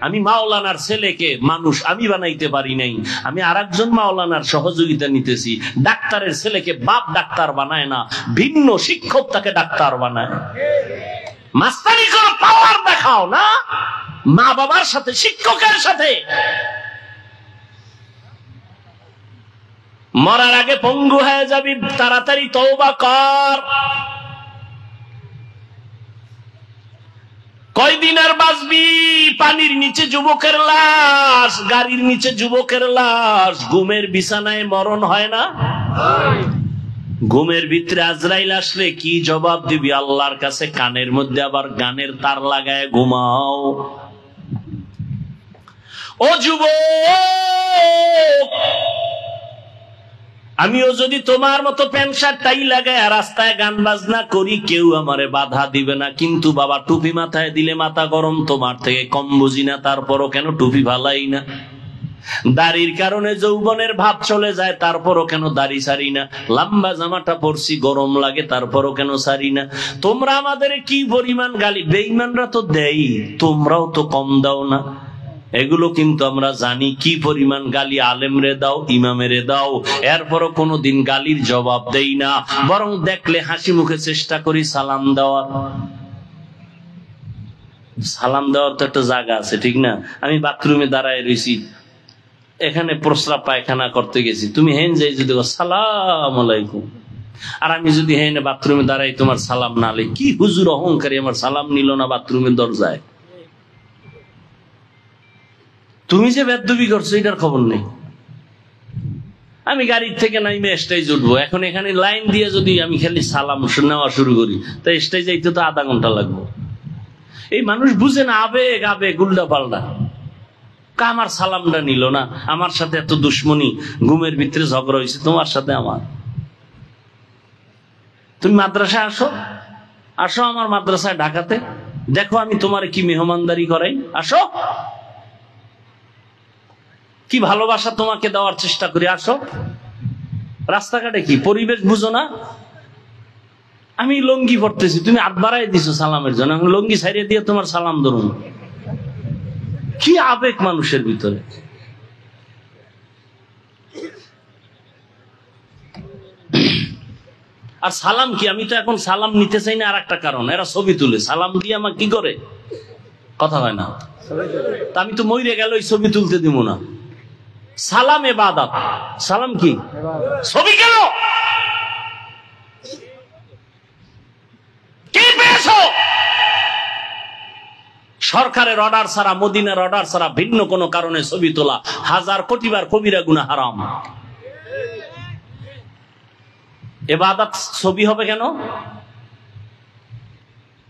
আমি মাওলানার ছেলেকে মানুষ আমি বানাইতে পারি নাই, আমি আরেকজন মাওলানার সহযোগিতা নিতেছি। ডাক্তারের ছেলেকে বাপ ডাক্তার বানায় না, ভিন্ন শিক্ষক তাকে ডাক্তার বানায়। মাস্তানি করো, পাওয়ার দেখাও না মা বাবার সাথে, শিক্ষকের সাথে। মরার আগে পঙ্গু হয়ে যাবি, তাড়াতাড়ি তওবা কর। কয়দিন আর বাঁচবি? পানির নিচে যুবকের লাশ, গাড়ির নিচে যুবকের লাশ। ঘুমের বিছানায় মরণ হয় না? ঘুমের ভিতরে আজরাইল আসলে কি জবাব দিবি আল্লাহর কাছে? কানের মধ্যে আবার গানের তার লাগায় ঘুমাও। ও যুবক, আমিও যদি তোমার মতো প্যান্ট শার্ট টাই লাগায় রাস্তায় গান বাজনা করি, কেউ আমারে বাধা দিবে না। কিন্তু বাবা, টুপি মাথায় দিলে মাথা গরম, তোমার থেকে কম বুঝি না, তারপরও কেন টুপি ভালাই না? দাড়ির কারণে যৌবনের ভাব চলে যায়, তারপরও কেন দাড়ি ছাড়ি না? লম্বা জামাটা পরছি, গরম লাগে, তারপরও কেন ছাড়ি না? তোমরা আমাদের কি পরিমাণ গালি, বেঈমানরা তো দেই, তোমরাও তো কম দাও না। এগুলো কিন্তু আমরা জানি কি পরিমাণ গালি আলেমরে দাও, ইমামেরে দাও, এরপরও কোনোদিন গালির জবাব দেই না, বরং দেখলে হাসি মুখে চেষ্টা করি সালাম দেওয়ার। সালাম দেওয়ার তো একটা জায়গা আছে, ঠিক না? আমি বাথরুমে দাঁড়ায় রয়েছি, এখানে প্রস্রাব পায়খানা করতে গেছি, তুমি হেন যাই যদি সালাম আলাইকুম, আর আমি যদি হেন বাথরুমে দাঁড়াই তোমার সালাম না আলে, কি হুজুর অহংকারী, আমার সালাম নিল না বাথরুমের দরজায়। তুমি যে বেদবি করছো এটার খবর নেই। আমি গাড়ির থেকে নাইমে স্টেজ উঠবো, এখন এখানে লাইন দিয়ে যদি আমি খালি সালাম নেওয়া শুরু করি, তো স্টেজ যাইতে তো আধা ঘন্টা লাগবে। এই মানুষ বুঝে না, আবেগ আবেগ উল্টা পাল্টা। আমার সালামটা নিল না, আমার সাথে এত দুশ্মনী, ঘুমের ভিতরে ঝগড়া হয়েছে তোমার সাথে আমার। তুমি মাদ্রাসায় আসো, আসো আমার মাদ্রাসায় ঢাকাতে, দেখো আমি তোমার কি মেহমানদারি করাই। আসো, কি ভালোবাসা তোমাকে দেওয়ার চেষ্টা করি। আসো। রাস্তাঘাটে কি পরিবেশ বুঝো না? আমি লঙ্গি পড়তেছি, তুমি হাত বাড়াই দিছো সালামের জন্য, আমি লঙ্গি ছাড়িয়ে দিয়ে তোমার সালাম ধরুন। কি আবেগ মানুষের ভিতরে! আর সালাম কি, আমি তো এখন সালাম নিতে চাই না, আর একটা কারণ, এরা ছবি তুলে সালাম দিয়ে আমার কি করে, কথা হয় না। তা আমি তো মরে গেল ওই ছবি তুলতে দিব না। সালাম ইবাদত, সালাম কি ছবি? কেন কি পেয়েছো? সরকারের অর্ডার ছাড়া, মদিনার অর্ডার ছাড়া ভিন্ন কোনো কারণে ছবি তোলা 1000 কোটিবার কবিরা গুনাহ হারাম। ইবাদত ছবি হবে কেন?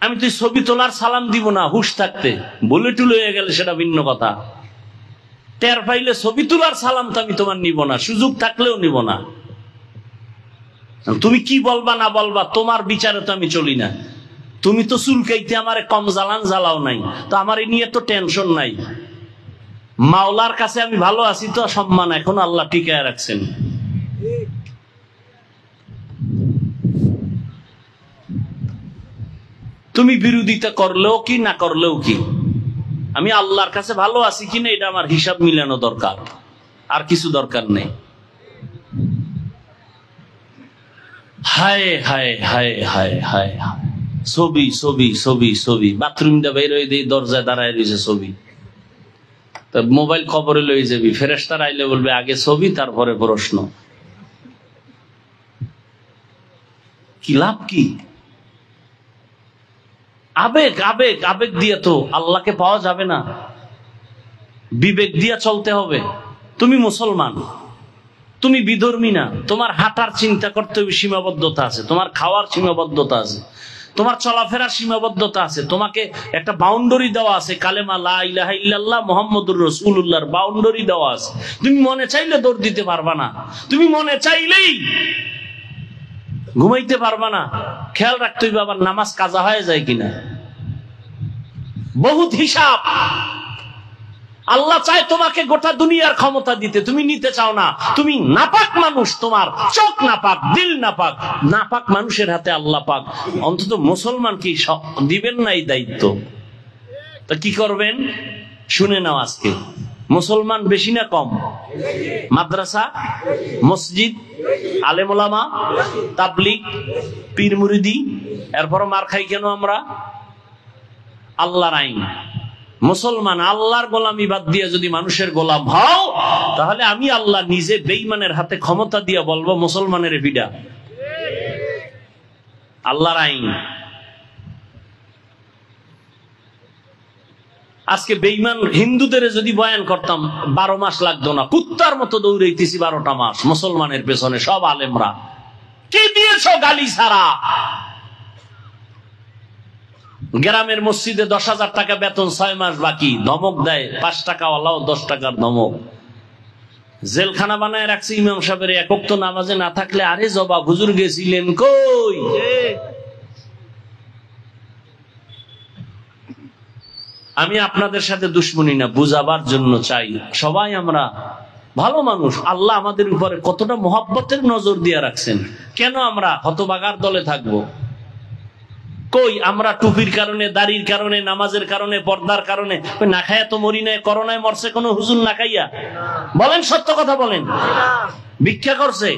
আমি তুই ছবি তোলার সালাম দিব না হুশ থাকতে, বলে টুলে হয়ে গেলে সেটা ভিন্ন কথা। টের পাইলে ছবি তোলার সালাম তো আমি তোমার নিব না, সুযোগ থাকলেও নিব না। তুমি কি বলবা না বলবা তোমার বিচারে তো আমি চলি না। তুমি তো চুলকাইতে আমারে কম জ্বালান জ্বালাও নাই, তো আমার এই নিয়ে তো টেনশন নাই। মাওলার কাছে আমি ভালো আছি তো, সম্মান এখন আল্লাহ টিকায় রাখছেন। তুমি বিরোধিতা করলেও কি না করলেও কি, আমি আল্লাহর কাছে ভালো আছি কিনা এটা আমার হিসাব মিলানো দরকার, আর কিছু দরকার নেই। হায় হায় হায় হায় হায় হায়, ছবি ছবি ছবি ছবি, বাথরুমটা বের হয়ে দিয়ে দরজায় দাঁড়ায় রয়েছে ছবি। মোবাইল কবরে লয়ে যাবি, ফেরেশতারা আইলে বলবে আগে ছবি তারপরে প্রশ্ন। কি লাভ কি? আবেগ আবেগ আবেগ দিয়ে তো আল্লাহকে পাওয়া যাবে না, বিবেক দিয়ে চলতে হবে। তুমি মুসলমান, তুমি বিধর্মী না, তোমার হাঁটার চিন্তা করতে হবে সীমাবদ্ধতা আছে, তোমার খাওয়ার সীমাবদ্ধতা আছে, তোমার চলাফেরার সীমাবদ্ধতা আছে, তোমাকে একটা বাউন্ডারি দেওয়া আছে, কালেমা লা ইলাহা ইল্লাল্লাহ মুহাম্মাদুর রাসূলুল্লাহর বাউন্ডারি দেওয়া আছে। তুমি মনে চাইলে দৌড় দিতে পারবা না, তুমি মনে চাইলেই ঘুমাইতে পারবা না। খেয়াল রাখতে হইবে আবার নামাজ কাজা হয়ে যায় কিনা, বহুত হিসাব। আল্লাহ চায় তোমাকে গোটা দুনিয়ার ক্ষমতা দিতে, তুমি নিতে চাও না। তুমি নাপাক মানুষ, তোমার চোখ নাপাক, দিল নাপাক, নাপাক মানুষের হাতে আল্লাহ পাক। অন্তত মুসলমান কি দিবেন না এই দায়িত্ব? তা কি করবেন শুনে নাও আজকে। মুসলমান বেশি না কম? মাদ্রাসা, মসজিদ, আলেম ওলামা, তাবলিগ, পীর মুরিদি, এরপর মার খাই কেন আমরা? আল্লাহর আইন। মুসলমান আল্লাহর গোলামি বাদ দিয়ে যদি মানুষের গোলাম হও, তাহলে আমি আল্লাহ নিজে বেঈমানের হাতে ক্ষমতা দিয়ে বলবো মুসলমানের ভিডা। আল্লাহর আইন। আজকে বেঈমান হিন্দুদের যদি বয়ান করতাম 12 মাস লাগতো না, কুত্তার মতো দৌড়াইতেছি 12টা মাস মুসলমানের পেছনে। সব আলেমরা কি দিয়েছ গালি ছাড়া? গ্রামের মসজিদে 10,000 টাকা বেতন, 6 মাস বাকি, ধমক দেয় 5 টাকা ওয়ালাও 10 টাকার ধমক। জেলখানা বানায় রাখছে ইমাম সাহেবের, এক ওয়াক্ত নামাজে না থাকলে আরে জবাব হুজুর গেছিলেন কই? আমি আপনাদের সাথে দুশ্মনী না, বুঝাবার জন্য চাই। সবাই আমরা ভালো মানুষ, আল্লাহ আমাদের উপরে কতটা মহব্বতের নজর দিয়ে রাখছেন। কেন আমরা হতভাগার দলে থাকবো? কই আমরা টুপির কারণে, দাড়ির কারণে, নামাজের কারণে, পর্দার কারণে না খাইয়া তো মরি নাই। করোনায় মরছে কোন হুজুর না খাইয়া? বলেন, সত্য কথা বলেন। ভিক্ষা করছে,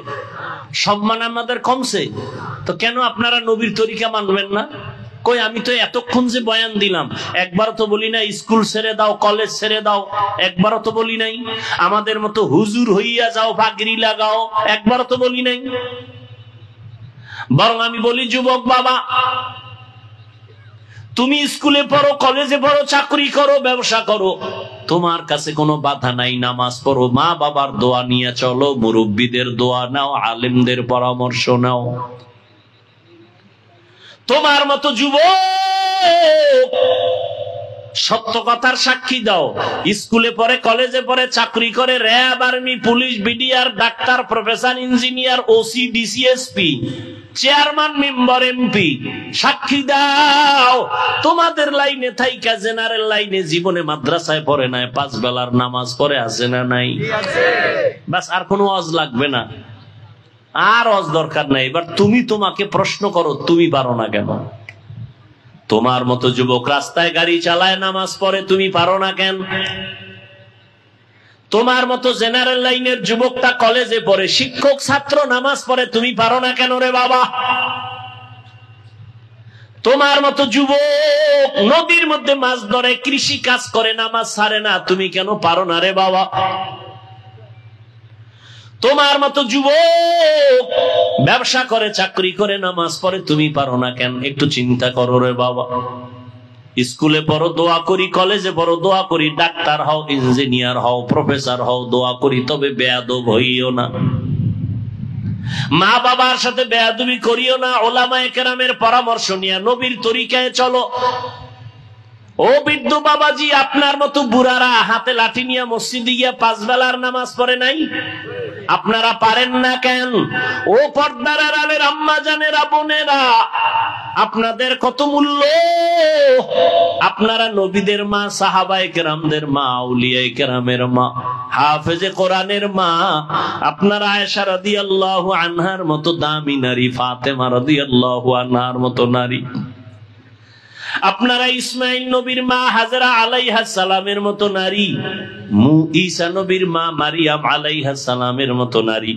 সম্মান আমাদের কমছে, তো কেন আপনারা নবীর তরিকা মানবেন না? কই আমি তো এতক্ষণ যে বয়ান দিলাম, একবারও তো বলি নাই স্কুল ছেড়ে দাও, কলেজ ছেড়ে দাও, একবারও তো বলি নাই আমাদের মতো হুজুর হইয়া যাও, পাগড়ি লাগাও, একবারও তো বলি নাই। বরং আমি বলি, যুবক বাবা, তুমি স্কুলে পড়ো, কলেজে পড়ো, চাকরি করো, ব্যবসা করো, তোমার কাছে কোনো বাধা নাই। নামাজ পড়ো, মা বাবার দোয়া নিয়ে চলো, মুরব্বীদের দোয়া নাও, আলেমদের পরামর্শ নাও। তোমার মতো যুবক সত্য কথার সাক্ষী দাও। স্কুলে পড়ে, কলেজে পড়ে, চাকরি করে, RAB, army, police, BDR, doctor, professor, engineer, OC, DC SP, chairman, member, MP, সাক্ষী দাও। তোমাদের লাইনে থাইকা জেনারেল লাইনে জীবনে মাদ্রাসায় পড়ে নাই, 5 বেলার নামাজ পড়ে আছে না নাই? বাস, আর কোনো ওয়াজ লাগবে না, আর ওয়াজ দরকার নাই। এবার তুমি তোমাকে প্রশ্ন করো, তুমি পারো না কেন? তোমার মতো যুবক রাস্তায় গাড়ি চালায়, নামাজ পড়ে, তুমি পারো না কেন? তোমার মতো জেনারেল লাইনের যুবকটা কলেজে পড়ে, শিক্ষক, ছাত্র, নামাজ পড়ে, তুমি পারো না কেন রে বাবা? তোমার মতো যুবক নদীর মধ্যে মাছ ধরে, কৃষি কাজ করে, নামাজ ছাড়ে না, তুমি কেন পারো না রে বাবা? তোমার মতো যুবক ব্যবসা করে, চাকরি করে, নামাজ পড়ে, তুমি পারো না কেন? একটু চিন্তা করো রে বাবা। স্কুলে পড়ো দোয়া করি, কলেজে পড়ো দোয়া করি, ডাক্তার হও, ইঞ্জিনিয়ার হও, প্রফেসর হও, দোয়া করি, তবে বেয়াদব হইও না। মা বাবার সাথে বেয়াদবি করিও না। ওলামায়ে কেরামের পরামর্শ নিয়ে নবীর তরিকায় চলো। ও বৃদ্ধ বাবাজি, আপনার মতো বুড়ারা হাতে লাঠি নিয়ে মসজিদে গিয়া 5 বেলার নামাজ পড়ে নাই? আপনারা পারেন না কেন? ও পর্দার আড়ালের আম্মা জানেরা, বোনেরা, আপনাদের কত মূল্য। আপনারা নবীদের মা, সাহাবায়ে কেরামদের মা, আউলিয়ায়ে কেরামের মা, হাফেজে কোরআনের মা। আপনারা আয়েশা রাদিয়াল্লাহু আনহার মতো দামি নারী, ফাতেমা রাদিয়াল্লাহু আনহার মতো নারী। আপনারা ইসমাইল নবীর মা হাজরা আলাইহাস সালামের মতো নারী, ঈসা নবীর মা মারিয়াম আলাইহাস সালামের মতো নারী।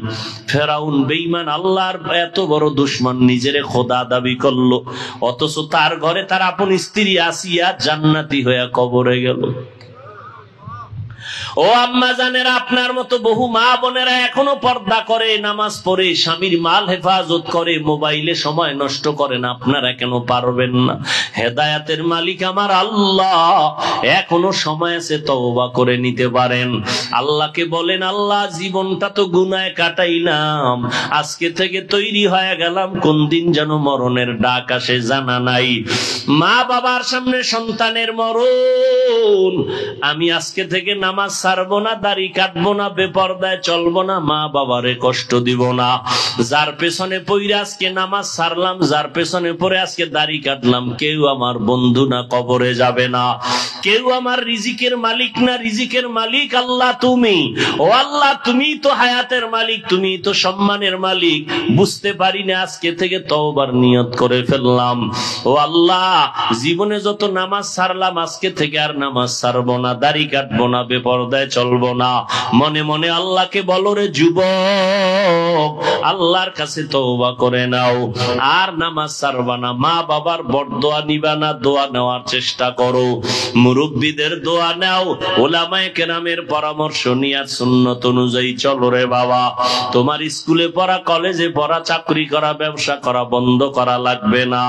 ফেরাউন বেঈমান, আল্লাহর এত বড় দুশমন, নিজেরে খোদা দাবি করলো, অথচ তার ঘরে তার আপন স্ত্রী আসিয়া জান্নাতি হয়ে কবরে গেল। ও আম্মা জানেরা, আপনার মতো বহু মা বোনেরা এখনো পর্দা করে, নামাজ পড়ে, স্বামীর মাল হেফাজত করে, মোবাইলে সময় নষ্ট করেন। আপনারা কেন পারবেন না? হেদায়াতের মালিক আমার আল্লাহ, এখনো সময় আছে, তওবা করে নিতে পারেন। আল্লাহকে বলেন, আল্লাহ জীবনটা তো গুনায় কাটাইলাম, আজকে থেকে তৈরি হয়ে গেলাম, কোন দিন যেন মরণের ডাক আসে জানা নাই। মা বাবার সামনে সন্তানের মরণ, আমি আজকে থেকে নামাজ ছাড়বো না, দাড়ি কাটবো না, বেপরদায় চলবো না, মা বাবারে কষ্ট দিব না। যার পেছনে পড়ে আজকে নামাজ ছাড়লাম, যার পেছনে পড়ে আজকে দাড়ি কাটলাম, কেউ আমার বন্ধু না, কবরে যাবে না। কেউ আমার রিজিকের মালিক না, রিজিকের মালিক আল্লাহ তুমি। ও আল্লাহ, তুমি তো হায়াতের মালিক, তুমি তো সম্মানের মালিক। বুঝতে পারি না, আজকে থেকে তওবার নিয়ত করে ফেললাম। ও আল্লাহ, জীবনে যত নামাজ ছাড়লাম, আজকে থেকে আর নামাজ ছাড়বো না, দাড়ি কাটবো না, বেপরদায় চলবো না। মনে মনে আল্লাহকে বলো, রে যুবক, আল্লাহর কাছে তওবা করে নাও, আর নামাজ ছাড়বা না। মা বাবার বরদোয়া নিবা না, দোয়া নেওয়ার চেষ্টা করো। মুরব্বীদের দোয়া নাও, ওলামায়ে কেরামের পরামর্শ নিয়ে সুন্নত অনুযায়ী চলো রে বাবা। তোমার স্কুলে পড়া, কলেজে পড়া, চাকরি করা, ব্যবসা করা বন্ধ করা লাগবে না।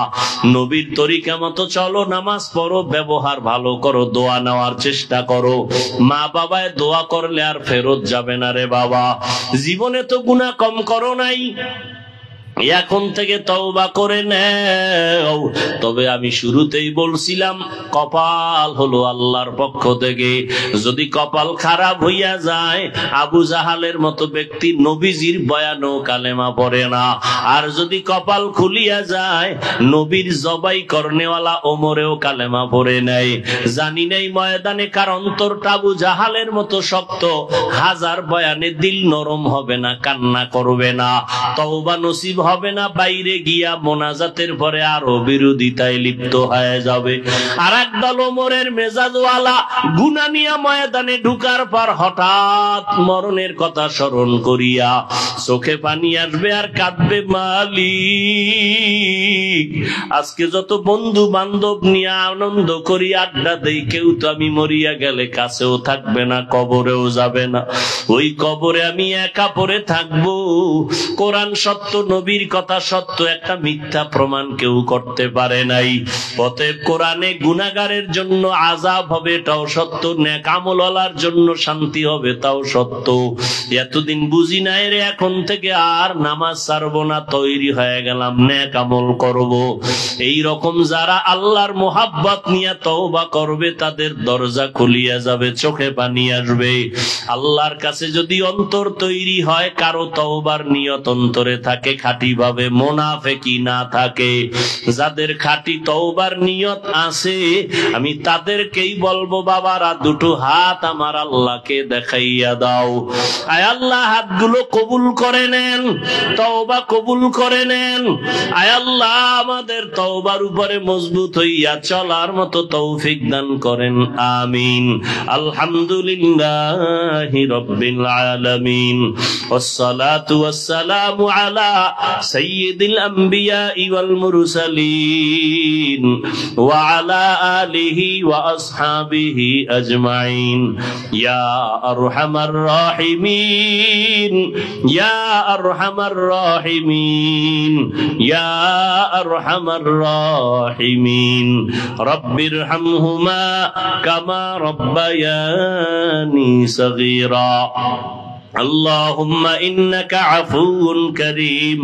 নবীর তরিকা মতো চলো, নামাজ পড়ো, ব্যবহার ভালো করো, দোয়া নেওয়ার চেষ্টা করো। মা বাবায় দোয়া করলে আর ফেরত যাবে না রে বাবা। জীবনে তো গুনাহ কম করো নাই, এখন থেকে তওবা করে নাও। তবে আমি শুরুতেই বলছিলাম, কপাল হলো আল্লাহর পক্ষ থেকে। যদি কপাল খারাপ হইয়া যায়, আবু জাহালের মতো ব্যক্তি নবীজির বয়ানও কালেমা পড়ে না। আর যদি কপাল খুলিয়া যায়, নবীর জবাই করনেওয়ালা ওমরেও কালেমা পড়ে নেয়। জানি নাই ময়দানে কার অন্তরটা আবু জাহালের মতো শক্ত, হাজার বয়ানে দিল নরম হবে না, কান্না করবে না, তওবা নসিব হবে না, বাইরে গিয়া মোনাজাতের পরে আরো বিরোধিতায় লিপ্ত হয়ে যাবে। আর একদল ওমরের মেজাজওয়ালা গুনাহ নিয়া ময়দানে ঢুকার পর হঠাৎ মরণের কথা স্মরণ করিয়া চোখে পানি আসবে আর কাঁদবে, মালিক, আজকে যত বন্ধু বান্ধব নিয়ে আনন্দ করি, আড্ডা দেই, কেউ তো আমি মরিয়া গেলে কাছেও থাকবে না, কবরেও যাবে না। ওই কবরে আমি একা পড়ে থাকবো। কোরআন সত্য, নবীর কথা সত্য, একটা মিথ্যা প্রমাণ কেউ করতে পারে নাই। অতএব কোরআনে গুনাহগারের জন্য আযাব হবে, এটাও সত্য, নেক আমলওয়ালার জন্য শান্তি হবে, তাও সত্য। এতদিন বুঝি নাই রে, এখন থেকে আর নামাজ ছাড়বো না, তৈরি হয়ে গেলাম, নেক আমল করব। এই রকম যারা আল্লাহর মোহাব্বত নিয়ে তওবা করবে, তাদের দরজা খুলিয়া যাবে, চোখে পানি আসবে। আল্লাহর কাছে যদি অন্তর তৈরি হয়, কারো তওবার নিয়ত অন্তরে থাকে খাঁটি ভাবে, মুনাফিকি না থাকে, যাদের খাঁটি তওবার নিয়ত আছে, আমি তাদেরকেই বলবো, বাবারা দুটো হাত আমার আল্লাহকে দেখাইয়া দাও। আয় আল্লাহ, হাতগুলো কবুল করে নেন, তওবা কবুল করে নেন। আয় আল্লাহ, আমাদের তওবার উপরে মজবুত হইয়া চলার মতো তৌফিক দান করেন, আমিন। আলহামদুলিল্লাহি রাব্বিল আলামিন, ওয়াসসালাতু ওয়াসসালামু আলা সাইয়্যিদিল আম্বিয়াই ওয়াল মুরসালিন ওয়া আলা আলিহি ওয়া আসহাবিহি আজমাইন ইয়া আরহামার রাহিমিন ইয়া আরহামার রাহিমিন ইয়া আরহামার রাহিমিন রব্বিরহামহুমা কামা রব্বায়ানি সগীরা اللهم إنك عفو كريم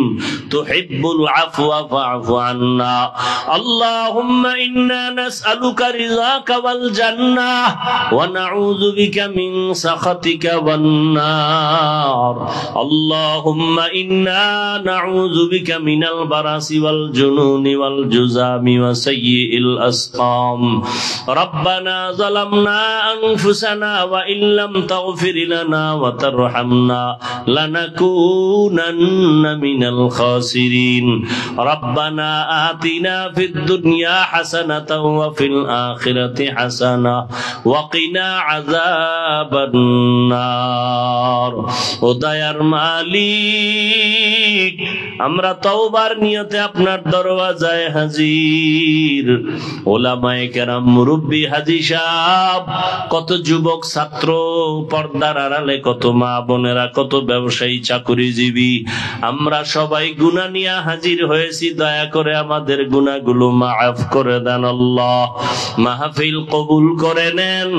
تحب العفو فاعف عنا اللهم إنا نسألك رضاك والجنة ونعوذ بك من سخطك والنار اللهم إنا نعوذ بك من البرص والجنون والجذام وسيء الأسقام ربنا ظلمنا أنفسنا وإن لم تغفر لنا وترحمنا لنكونن من الخاسرين ربنا آتنا في الدنيا حسنة وفي الآخرة حسنة وقنا عذاب النار উদয়ার মালিক আমরা তওবার নিয়তে আপনার দরওয়াজায় হাজির ওলামায়ে কেরাম মুরব্বি হাজী সাহেব কত যুবক ছাত্র পর্দার আড়ালে কত মা বোনেরা কত ব্যবসায়ী চাকুরিজীবী আমরা সবাই গুনাহ নিয়ে হাজির হয়েছি দয়া করে আমাদের গুনাহগুলো মাফ করে দেন আল্লাহ মাহফিল কবুল করে নেন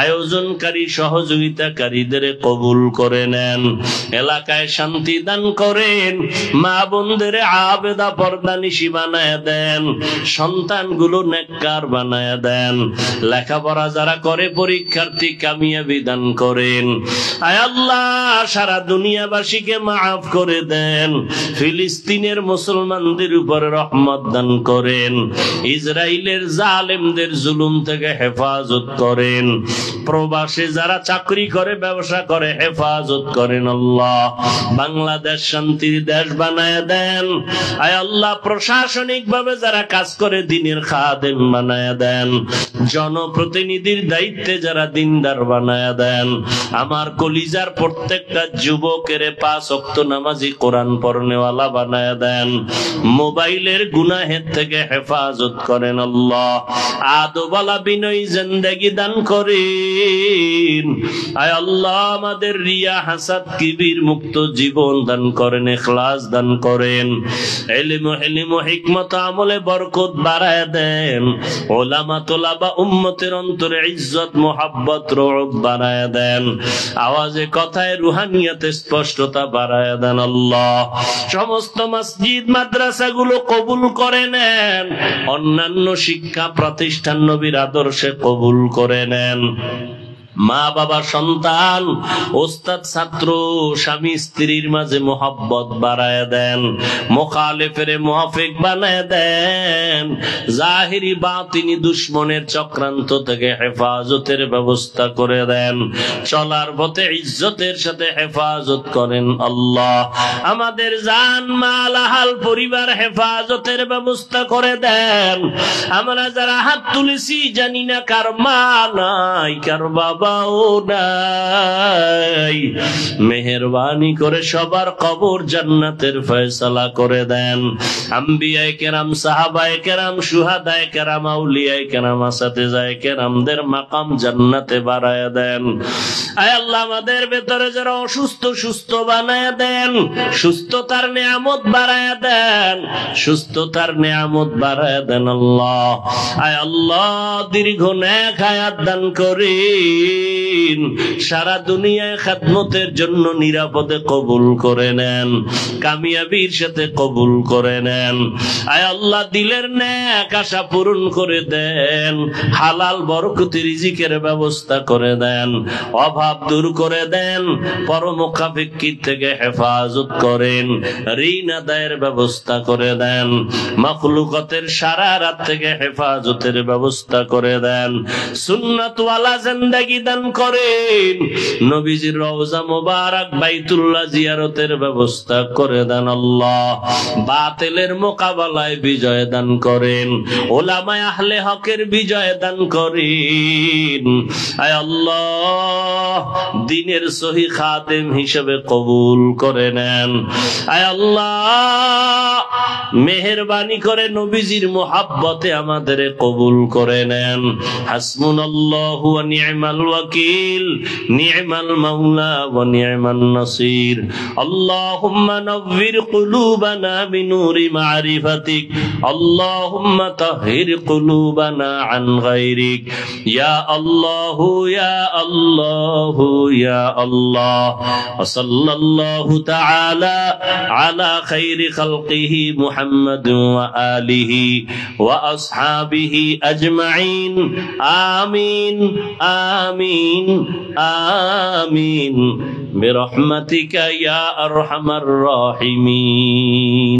আয়োজনকারী সহযোগিতাকারীদের কবুল করে নেন এলাকায় শান্তি দান করেন মা বোনদের আবেদা পর্দানিশী বানায় দেন সন্তানগুলো নেককার বানায় দেন লেখাপড়া যারা করে পরীক্ষার্থী কামিয়াবি দান করেন আয় আল্লাহ সারা দুনিয়াবাসীকে মাফ করে দেন ফিলিস্তিনের মুসলমানদের উপরে রহমত দান করেন ইসরায়েলের জালেমদের জুলুম থেকে হেফাজত করেন প্রবাসে যারা চাকরি করে ব্যবসা করে হেফাজত করেন আল্লাহ বাংলাদেশ শান্তির দেশ বানায় দেন আয় আল্লাহ প্রশাসনিক ভাবে যারা কাজ করে দ্বীনের খাদেম বানায় দেন জনপ্রতিনিধির দায়িত্বে যারা দিনদার বানায় দেন আমার কলিজার প্রত্যেকটা যুবকের 5 ওয়াক্ত নামাজি কোরআন পড়নেওয়ালা বানায় দেন মোবাইলের গুনাহের থেকে হেফাজত করেন আল্লাহ আদবওয়ালা বিনয়ী জিন্দেগি দান করেন আয় আল্লাহ আমাদের রিয়া হাসাদ কিবির মুক্ত জীবন দান করেন ইখলাস দান করেন ইলম ও হিকমত আমলে বরকত বাড়ায় দেন উলামা তোলাবা উম্মতের অন্তরে ইজ্জত মুহাব্বত রউব বাড়ায় দেন আওয়াজে কথায় রুহানিয়াতে স্পষ্টতা বাড়ায় দেন আল্লাহ সমস্ত মসজিদ মাদ্রাসাগুলো কবুল করে নেন অন্যান্য শিক্ষা প্রতিষ্ঠান নবীর আদর্শে কবুল করে নেন মা বাবা সন্তান ওস্তাদ ছাত্র স্বামী স্ত্রীর মাঝে মোহাব্বত বাড়ায় দেন মুখালিফের মুওয়াফিক বানায় দেন জাহিরি বাতিনি দুশমনের চক্রান্ত থেকে হেফাজতের ব্যবস্থা করে দেন চলার পথে ইজ্জতের সাথে হেফাজত করেন আল্লাহ আমাদের জান মাল আহাল পরিবার হেফাজতের ব্যবস্থা করে দেন আমরা যারা হাত তুলেছি জানি না কার মা নাই কার বাবা মেহেরবানি করে সবার কবর জান্নাতের ফয়সালা করে দেন আম্বিয়ায়ে কেরাম সাহাবায়ে কেরাম শুহাদায়ে কেরাম আউলিয়ায়ে কেরাম আসাতিজায়ে কেরামদের মাকাম জান্নাতে বাড়ায় দেন আয় আল্লাহ আমাদের ভেতরে যারা অসুস্থ সুস্থ বানায় দেন সুস্থতার নিয়ামত বাড়ায় দেন সুস্থতার নিয়ামত বাড়ায় দেন আল্লাহ আয় আল্লাহ দীর্ঘ নেক হায়াত দান করেন সারা দুনিয়ায় খেদমতের জন্য নিরাপদে কবুল করে নেন কামিয়াবির সাথে কবুল করে নেন আয় আল্লাহ দিলের নেক আশা পূরণ করে দেন হালাল বরকতি রিজিকের ব্যবস্থা করে দেন অভাব দূর করে দেন পরমুখাফিকির থেকে হেফাজত করেন ঋণ আদায়ের ব্যবস্থা করে দেন মাখলুকাতের সারা রাত থেকে হেফাজতের ব্যবস্থা করে দেন সুন্নাত ওয়ালা জিন্দেগি দান করেন, নবীজির রওজা মোবারক বাইতুল্লাহ জিয়ারতের ব্যবস্থা করে দেন আল্লাহ। বাতিলের মোকাবেলায় বিজয় দান করেন, ওলামায়ে আহলে হকের বিজয় দান করেন। আয় আল্লাহ, দ্বীনের সহি খাদেম হিসেবে কবুল করে নেন। আয় আল্লাহ, মেহেরবানি করে নবীজির মুহাব্বতে আমাদের কবুল করে নেন। হাসবুনাল্লাহু ওয়া নি'মাল ওয়াকিল, নি'মাল মাওলা ওয়া নি'মান নাসির। আল্লাহুম্মা নাওয়ির কুলুবানা বিনুরি মা'রিফাতিক, আল্লাহুম্মা তাহহির কুলুবানা আন গায়রিক। ইয়া আল্লাহু ইয়া আল্লাহু ইয়া আল্লাহ। ওয়া সাল্লাল্লাহু তাআলা আলা খাইরি খালকিহি মুহাম্মাদ ওয়া আলিহি ওয়া আসহাবিহি আজমাইন। আমিন আমিন আমিন বিরহমাতিকা ইয়া আরহামার রাহিমিন।